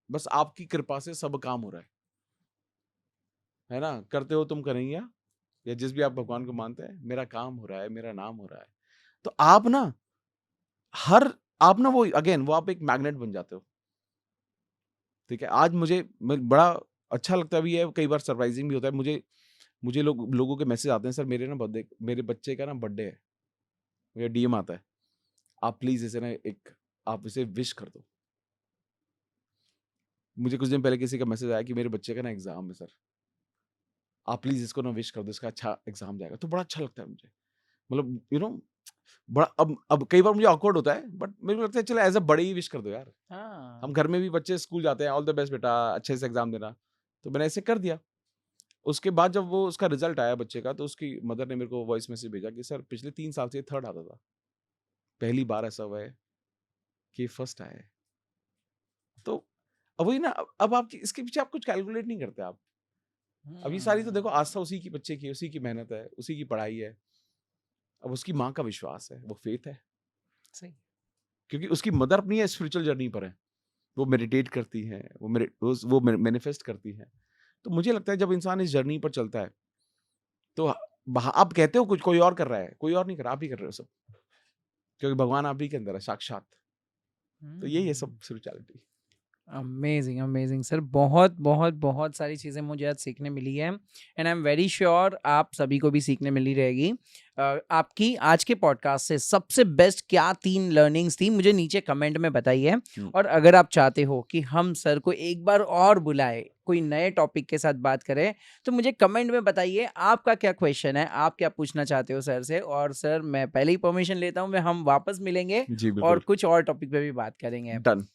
बस आपकी कृपा से सब काम हो रहा है ना? करते हो तुम कन्हैया, या जिस भी आप भगवान को मानते हैं, मेरा काम हो रहा है, मेरा नाम हो रहा है। तो आप ना वो अगेन वो आप एक मैग्नेट बन जाते हो। ठीक है, आज बड़ा अच्छा लगता भी है, कई बार सरप्राइजिंग भी होता है। मुझे लोगों के मैसेज आते हैं, सर मेरे बच्चे का ना बर्थडे है, मुझे डीएम आता है, आप प्लीज इसे ना आप इसे विश कर दो। मुझे कुछ दिन पहले किसी का मैसेज आया कि मेरे बच्चे का ना एग्जाम है सर, आप प्लीज इसको ना विश कर दो, इसका अच्छा एग्जाम जाएगा। तो बड़ा अच्छा लगता है मुझे, मतलब बड़ा अब कई बार मुझे ऑकवर्ड होता है, बट मेरे को लगता है चलो एज अ बड़े ही विश कर दो यार। हम घर में भी बच्चे स्कूल जाते हैं, ऑल द बेस्ट बेटा, अच्छे से एग्जाम देना, तो मैंने ऐसे कर दिया। उसके बाद जब वो उसका रिजल्ट आया बच्चे का, तो उसकी मदर ने मेरे को वॉइस मैसेज भेजा कि सर पिछले 3 साल से थर्ड आता था, पहली बार ऐसा हुआ है कि फर्स्ट आया है। तो अब वही ना, अब आप इसके पीछे आप कुछ कैलकुलेट नहीं करते आप। अब ये सारी तो देखो आस्था उसी की, बच्चे की, उसी की मेहनत है, उसी की पढ़ाई है, अब उसकी माँ का विश्वास है, वो फेथ है। सही। क्योंकि उसकी मदर अपनी स्पिरिचुअल जर्नी पर है, वो मेडिटेट करती है, वो मैनिफेस्ट करती है। तो मुझे लगता है जब इंसान इस जर्नी पर चलता है, तो आप कहते हो कुछ कोई और कर रहा है, कोई और नहीं कर रहा, आप ही कर रहे हो सब, क्योंकि भगवान आप ही के अंदर है साक्षात। तो यही है सब स्पिरिचुअलिटी। अमेजिंग अमेजिंग सर, बहुत बहुत बहुत सारी चीज़ें मुझे आज सीखने मिली है, and I am very sure आप सभी को भी सीखने मिली रहेगी। आपकी आज के पॉडकास्ट से सबसे बेस्ट क्या 3 लर्निंग्स थी, मुझे नीचे कमेंट में बताइए। और अगर आप चाहते हो कि हम सर को एक बार और बुलाए, कोई नए टॉपिक के साथ बात करें, तो मुझे कमेंट में बताइए आपका क्या क्वेश्चन है, आप क्या पूछना चाहते हो सर से। और सर मैं पहले ही परमिशन लेता हूँ, हम वापस मिलेंगे जी और बिल्कुल, कुछ और टॉपिक पे भी बात करेंगे। डन।